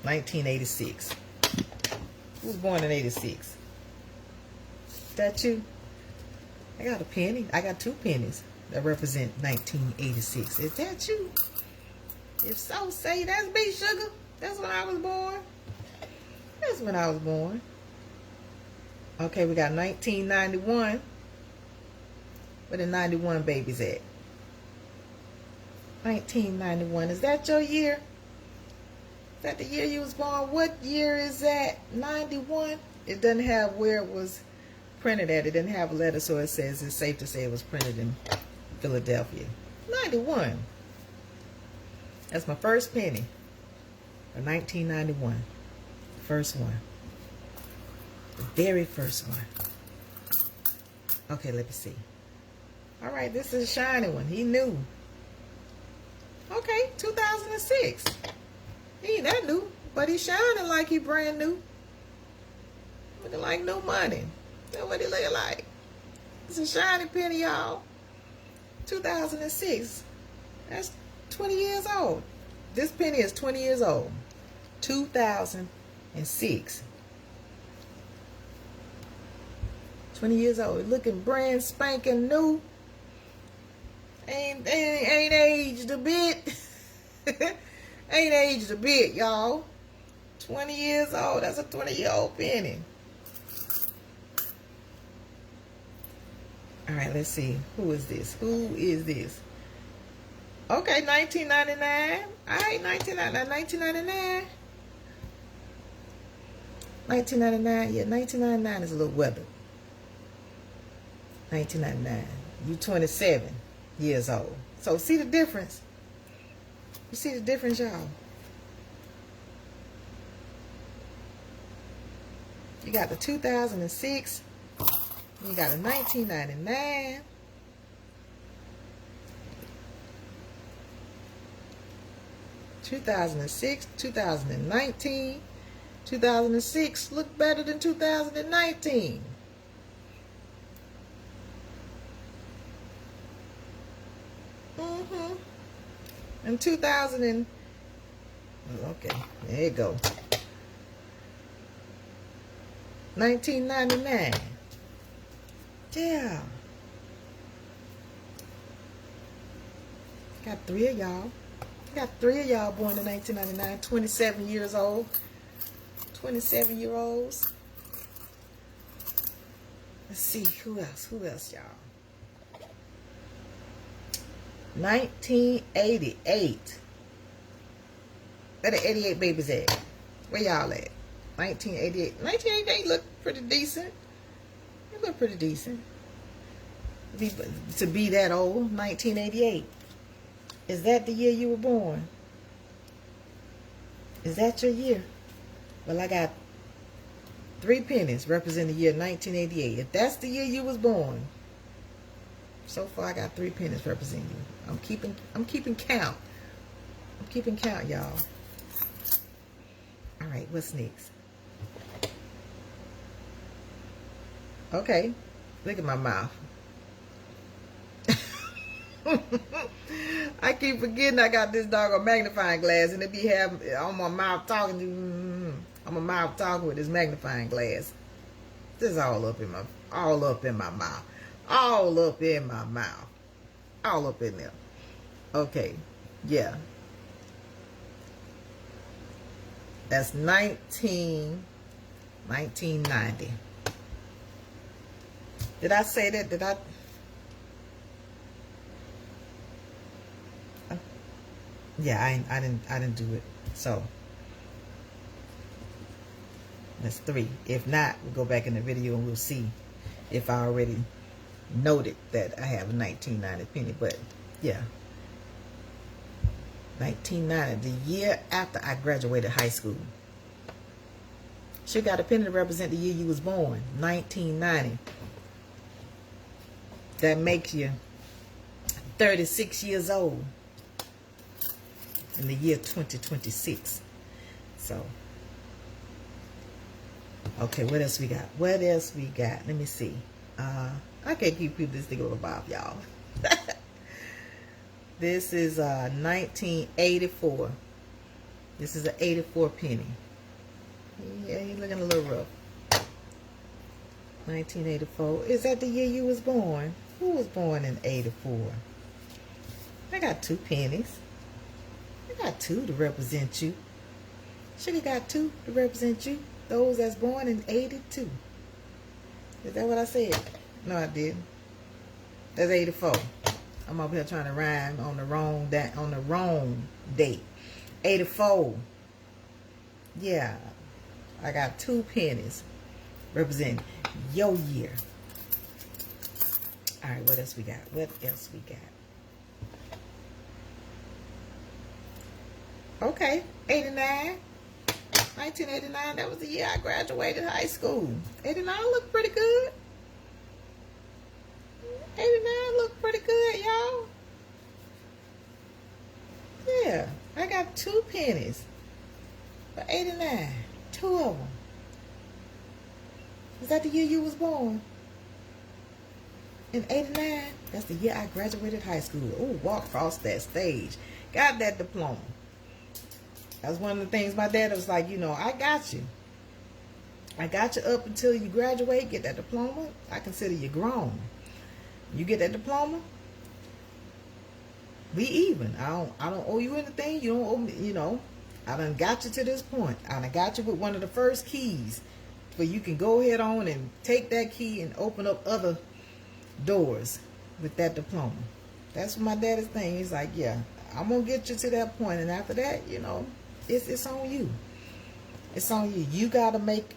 S1: 1986. Who was born in 86? That you? I got a penny. I got 2 pennies that represent 1986. Is that you? If so, say that's me, Sugar. That's when I was born. That's when I was born. Okay, we got 1991. Where the 91 babies at? 1991. Is that your year? Is that the year you was born? What year is that? 91? It doesn't have where it was printed at. It didn't have a letter, so it says it's safe to say it was printed in Philadelphia. 91. That's my first penny of 1991. First one. The very first one. Okay, let me see. All right, this is a shiny one. He knew. Okay, 2006. He ain't that new, but he's shining like he brand new. Looking like new money. That's what he looking like. It's a shiny penny, y'all. 2006. That's 20 years old. This penny is 20 years old. 2006. 20 years old. Looking brand spanking new. Ain't aged a bit. Ain't aged a bit, y'all. 20 years old. That's a 20-year-old penny. All right, let's see. Who is this? Who is this? Okay, 1999. All right, 1999. 1999. Yeah, 1999 is a little weathered. 1999. You 27 years old. So see the difference? You see the difference, y'all? You got the 2006. You got a 1999. (2006), 2019, 2006 look better than 2019. And 2000 and okay, there you go. 1999. Yeah. Got 3 of y'all. Got 3 of y'all born in 1999. 27 years old. 27-year-olds. Let's see, who else? Who else, y'all? 1988. Where the 88 babies at? Where y'all at? 1988. 1988 look pretty decent. It look pretty decent. To be that old, 1988. Is that the year you were born? Is that your year? Well, I got 3 pennies representing the year 1988. If that's the year you was born, so far I got 3 pennies representing you. I'm keeping count. I'm keeping count, y'all. All right, what's next? Okay, look at my mouth. I keep forgetting I got this doggone magnifying glass, and it be having on my mouth talking to on my mouth talking with this magnifying glass. This is all up in my mouth. All up in my mouth. All up in there. Okay. Yeah. That's 1990. Did I say that? Did I? Yeah, I didn't do it. So that's 3. If not, we'll go back in the video and we'll see if I already noted that I have a 1990 penny. But yeah, 1990, the year after I graduated high school. She got a penny to represent the year you was born, 1990. That makes you 36 years old in the year 2026. So, okay, what else we got? What else we got? Let me see. I can't keep this thing over Bob, y'all. This is 1984. This is an 84 penny. Yeah, he's looking a little rough. 1984. Is that the year you was born? Who was born in 84? I got 2 pennies. I got 2 to represent you. Should have got 2 to represent you. Those that's born in 82. Is that what I said? No, I didn't. That's 84. I'm up here trying to rhyme on the wrong date. 84. Yeah. I got 2 pennies representing your year. All right, what else we got? What else we got? Okay, 89. 1989, that was the year I graduated high school. 89 looked pretty good. 89 looked pretty good, y'all. Yeah, I got 2 pennies for 89. 2 of them. Is that the year you was born? In 89? That's the year I graduated high school. Oh, walked across that stage. Got that diploma. That's one of the things my dad was like, you know, I got you. I got you up until you graduate, get that diploma. I consider you grown. You get that diploma, we even. I don't owe you anything. You don't owe me, you know. I done got you to this point. I done got you with one of the first keys where you can go ahead on and take that key and open up other doors with that diploma. That's what my dad's thing. He's like, yeah, I'm going to get you to that point. And after that, you know, it's on you. It's on you. You got to make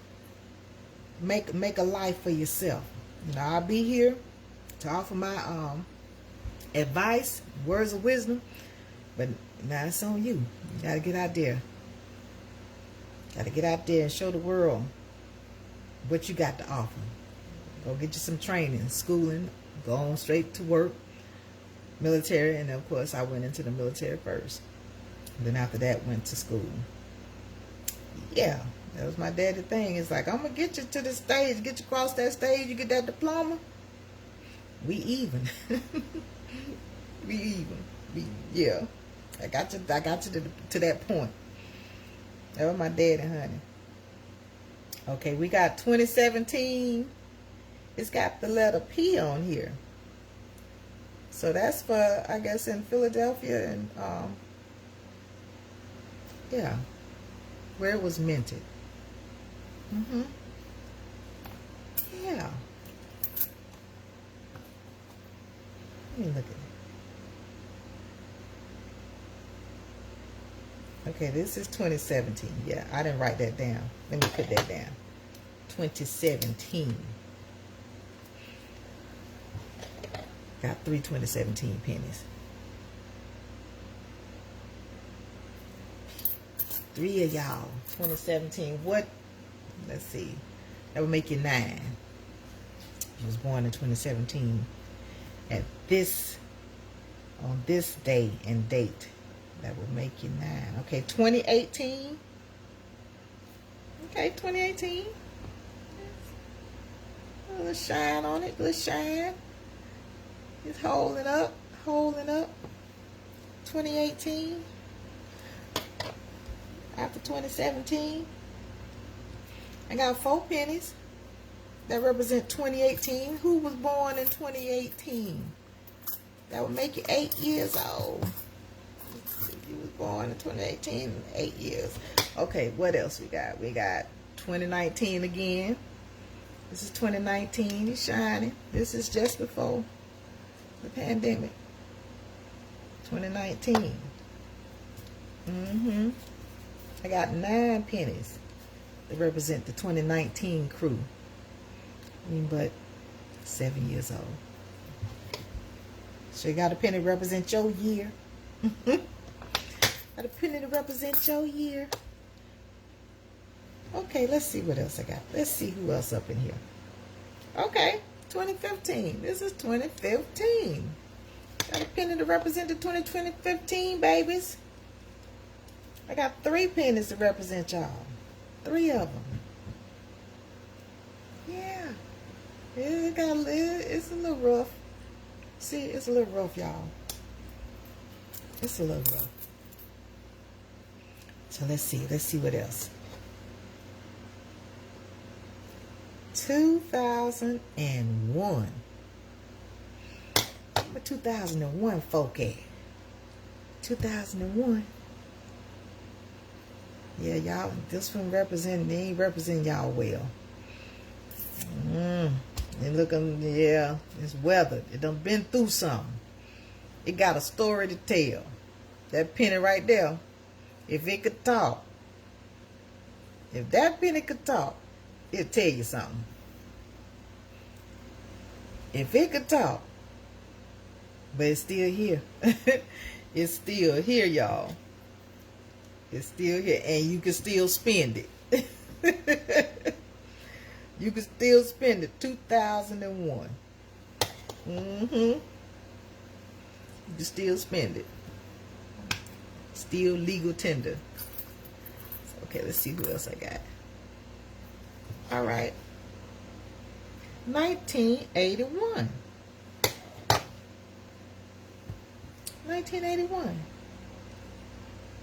S1: a life for yourself. You know, I'll be here to offer my advice, words of wisdom, but now it's on you. You got to get out there. Got to get out there and show the world what you got to offer. Go get you some training, schooling, go on straight to work, military, and of course I went into the military first. And then after that went to school. Yeah, that was my daddy thing. It's like, I'm going to get you to the stage, get you across that stage, you get that diploma. We even. We even. Yeah. I got you to that point. That was my daddy, honey. Okay, we got 2017. It's got the letter P on here. So that's for, I guess, in Philadelphia and yeah, where it was minted. Yeah. Let me look at it. Okay, this is 2017. Yeah, I didn't write that down. Let me put that down. 2017. Got 3 2017 pennies. 3 of y'all. 2017. What? Let's see. That would make you 9. You was born in 2017. At this, on this day and date, that would make you 9. Okay, 2018. Okay, 2018. A little shine on it, a little shine. It's holding up, holding up. 2018. After 2017. I got 4 pennies that represent 2018. Who was born in 2018? That would make you 8 years old. You was born in 2018, 8 years. Okay, what else we got? We got 2019 again. This is 2019. It's shining. This is just before the pandemic. 2019. I got 9 pennies that represent the 2019 crew. I mean, but 7 years old. So you got a penny to represent your year. Got a penny to represent your year. Okay, let's see what else I got. Let's see who else up in here. Okay, 2015. This is 2015. Got a penny to represent the 2015 babies. I got 3 pennies to represent y'all. 3 of them. Yeah. It's a little rough. See, it's a little rough, y'all. It's a little rough. So let's see. Let's see what else. 2001. What 2001 folk at? 2001. Yeah, y'all, this one they ain't representing y'all well. They looking, yeah, it's weathered. It done been through something. It got a story to tell. That penny right there, if it could talk, if that penny could talk, it'll tell you something. If it could talk, but it's still here. It's still here, y'all. It's still here, and you can still spend it. You can still spend it. 2001. You can still spend it. Still legal tender. Okay, let's see who else I got. All right. 1981. 1981.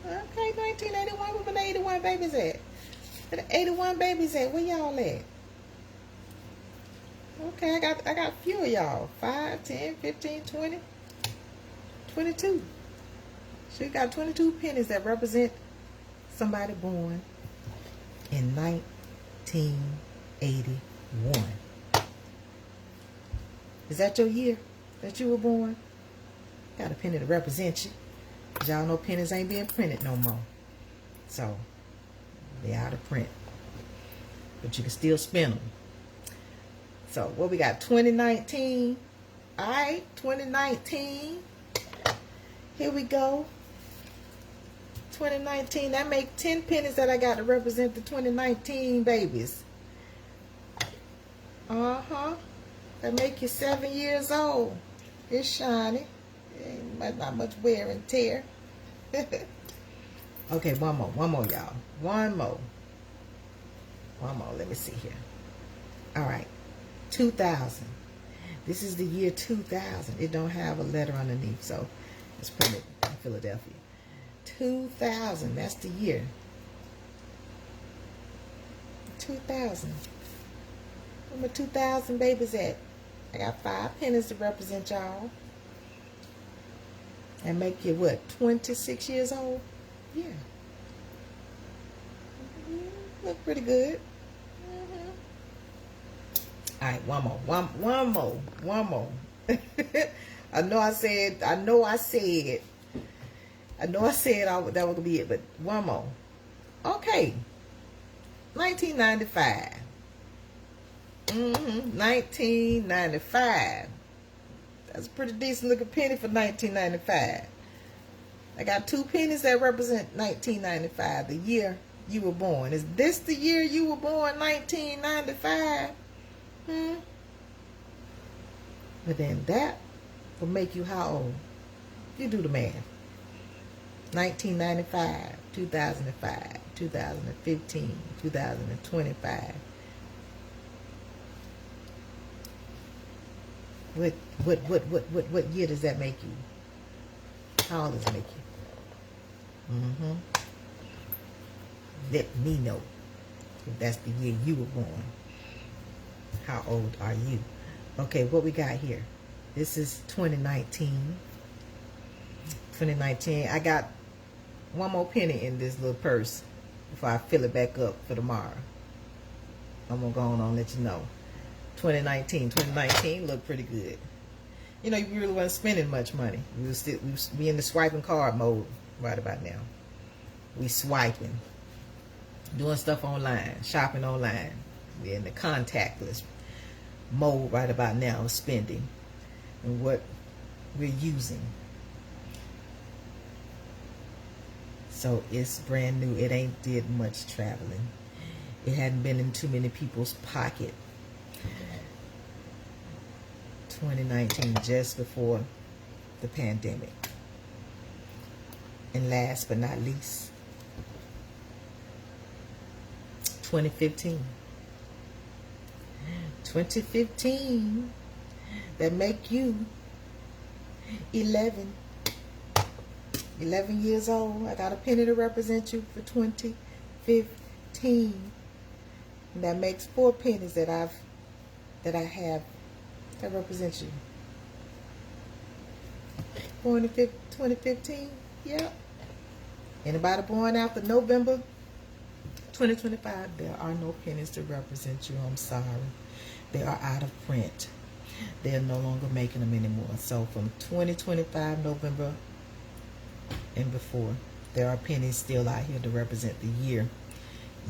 S1: Okay, 1981. Where the 81 babies at? Where the 81 babies at? Where y'all at? Okay, I got a few of y'all. 5, 10, 15, 20, 22. So you got 22 pennies that represent somebody born in 1981. Is that your year that you were born? Got a penny to represent you. Y'all know pennies ain't being printed no more. So, they're out of print. But you can still spend them. So, what we got? 2019. Alright, 2019. Here we go. 2019. That make 10 pennies that I got to represent the 2019 babies. That make you 7 years old. It's shiny. Ain't not much wear and tear. Okay, one more, y'all. One more. Let me see here. All right, 2000. This is the year 2000. It don't have a letter underneath, so let's put it in Philadelphia. 2000. That's the year. 2000. Where my 2000 babies at? I got 5 pennies to represent y'all. And make you what, 26 years old? Yeah. Look pretty good. All right, one more. I know I said that was gonna be it, but one more. Okay. 1995. 1995. That's a pretty decent looking penny for 1995. I got 2 pennies that represent 1995, the year you were born. Is this the year you were born, 1995? But then that will make you how old? You do the math. 1995, 2005, 2015, 2025. What year does that make you? How old does it make you? Let me know if that's the year you were born. How old are you? Okay, what we got here? This is 2019. 2019. I got one more penny in this little purse before I fill it back up for tomorrow. I'm gonna go on and let you know. 2019 looked pretty good. You really wasn't spending much money. We was in the swiping card mode right about now. We swiping, doing stuff online, shopping online. We're in the contactless mode right about now of spending and what we're using. So it's brand new. It ain't did much traveling. It hadn't been in too many people's pocket. 2019, just before the pandemic. And last but not least, 2015. 2015, that make you 11 years old. I got a penny to represent you for 2015. And that makes 4 pennies that I have that represent you. Born in 2015? Yep. Anybody born after November 2025? There are no pennies to represent you. I'm sorry. They are out of print. They're no longer making them anymore. So from 2025 November and before, there are pennies still out here to represent the year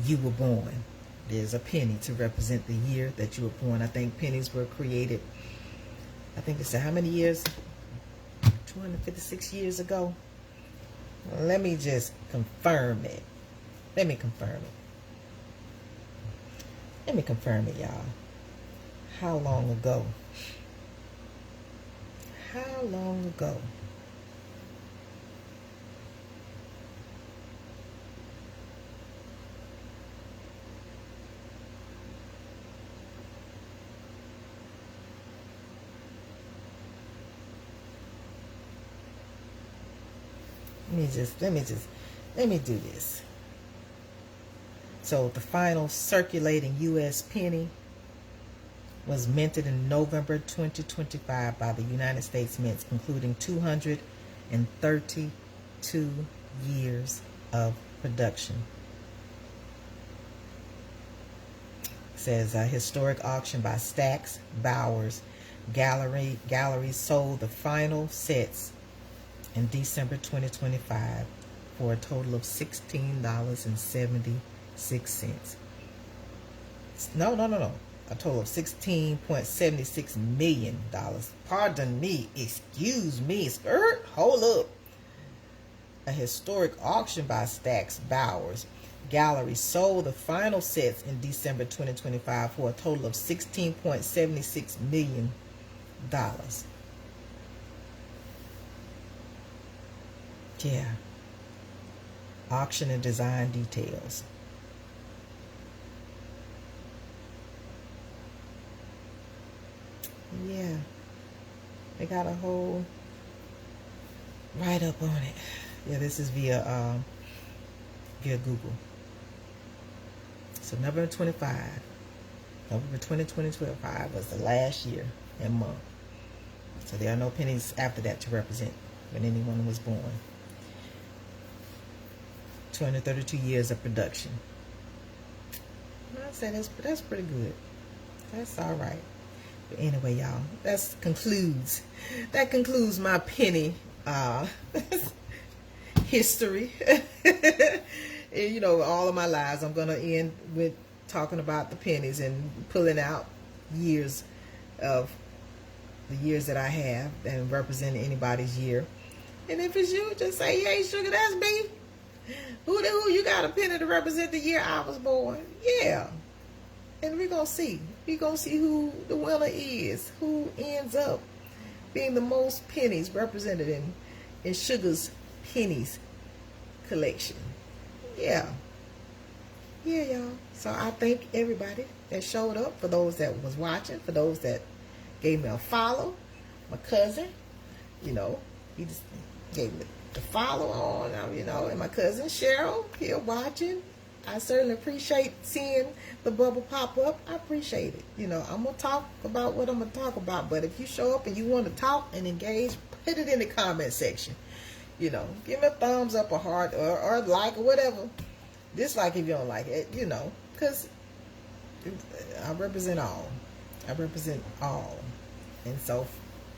S1: you were born. There's a penny to represent the year that you were born. I think pennies were created, I think they said how many years? 256 years ago. Well, let me just confirm it. Let me confirm it, y'all. How long ago? How long ago? Let me do this. So the final circulating U.S. penny was minted in November 2025 by the United States Mints, concluding 232 years of production. It says a historic auction by Stack's Bowers Gallery sold the final sets in December 2025 for a total of $16.76. No. A total of $16.76 million. Pardon me. Excuse me. Hold up. A historic auction by Stack's Bowers Gallery sold the final sets in December 2025 for a total of $16.76 million. Yeah. Auction and design details. Yeah. They got a whole write-up on it. Yeah, this is via Google. So November 2025 was the last year and month. So there are no pennies after that to represent when anyone was born. 232 years of production. I say that's pretty good. That's all right. But anyway, y'all, that concludes my penny history. And, you know, all of my lives, I'm gonna end with talking about the pennies and pulling out years of the years that I have and representing anybody's year. And if it's you, just say, "Hey, Sugar, that's me. Who you got a penny to represent the year I was born?" Yeah. And we're going to see. We're going to see who the winner is. Who ends up being the most pennies represented in Sugar's pennies collection. Yeah. Yeah, y'all. So I thank everybody that showed up. For those that was watching. For those that gave me a follow. My cousin, you know, he just gave me the follow on, you know, and my cousin Cheryl here watching. I certainly appreciate seeing the bubble pop up. I appreciate it. You know, I'm going to talk about what I'm going to talk about, but if you show up and you want to talk and engage, put it in the comment section. You know, give me a thumbs up, a heart, or a like, or whatever. Dislike if you don't like it, you know, because I represent all. I represent all. And so,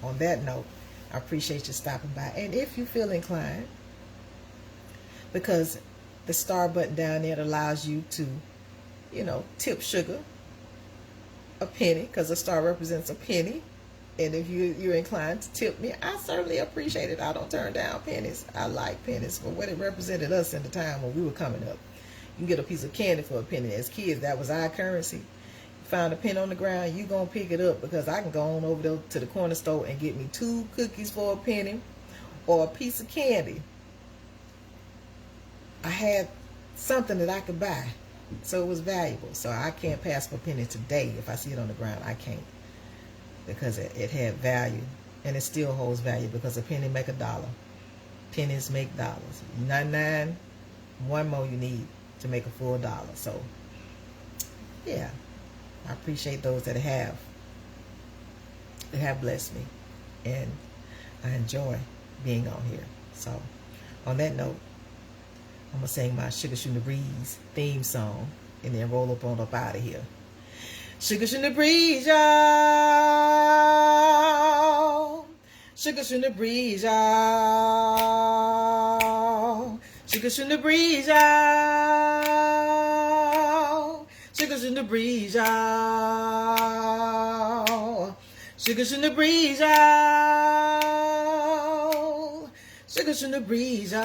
S1: on that note, I appreciate you stopping by. And if you feel inclined, because the star button down there that allows you to, you know, tip Shuga a penny, because a star represents a penny. And if you're inclined to tip me, I certainly appreciate it. I don't turn down pennies. I like pennies for what it represented us in the time when we were coming up. You can get a piece of candy for a penny. As kids, that was our currency. You find a penny on the ground, you gonna pick it up, because I can go on over there to the corner store and get me 2 cookies for a penny or a piece of candy. I had something that I could buy, so it was valuable. So I can't pass for a penny today. If I see it on the ground, I can't, because it had value, and it still holds value, because a penny make $1. Pennies make dollars. 99, one more you need to make a full dollar. So yeah, I appreciate those that have blessed me, and I enjoy being on here. So on that note, I'm gonna sing my Shuga Shootin' the Breeze theme song and then roll up on up out of here. Shuga Shootin' the Breeze, y'all. Shuga Shootin' the Breeze, y'all. Shuga Shootin' the Breeze, y'all. Shuga Shootin' the Breeze, y'all. Shuga Shootin' the Breeze, y'all. Shuga Shootin' the Breeze, y'all.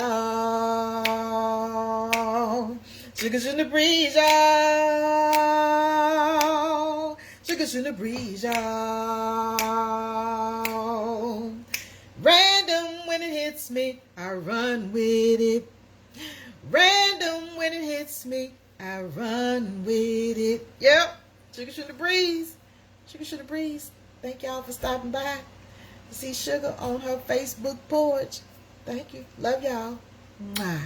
S1: Shuga Shootin' the Breeze, y'all. Shuga Shootin' the Breeze, y'all. Random when it hits me, I run with it. Random when it hits me, I run with it. Yep, Shuga Shootin' the Breeze. Shuga Shootin' the Breeze. Thank y'all for stopping by to see Shuga on her Facebook porch. Thank you. Love y'all. Mwah.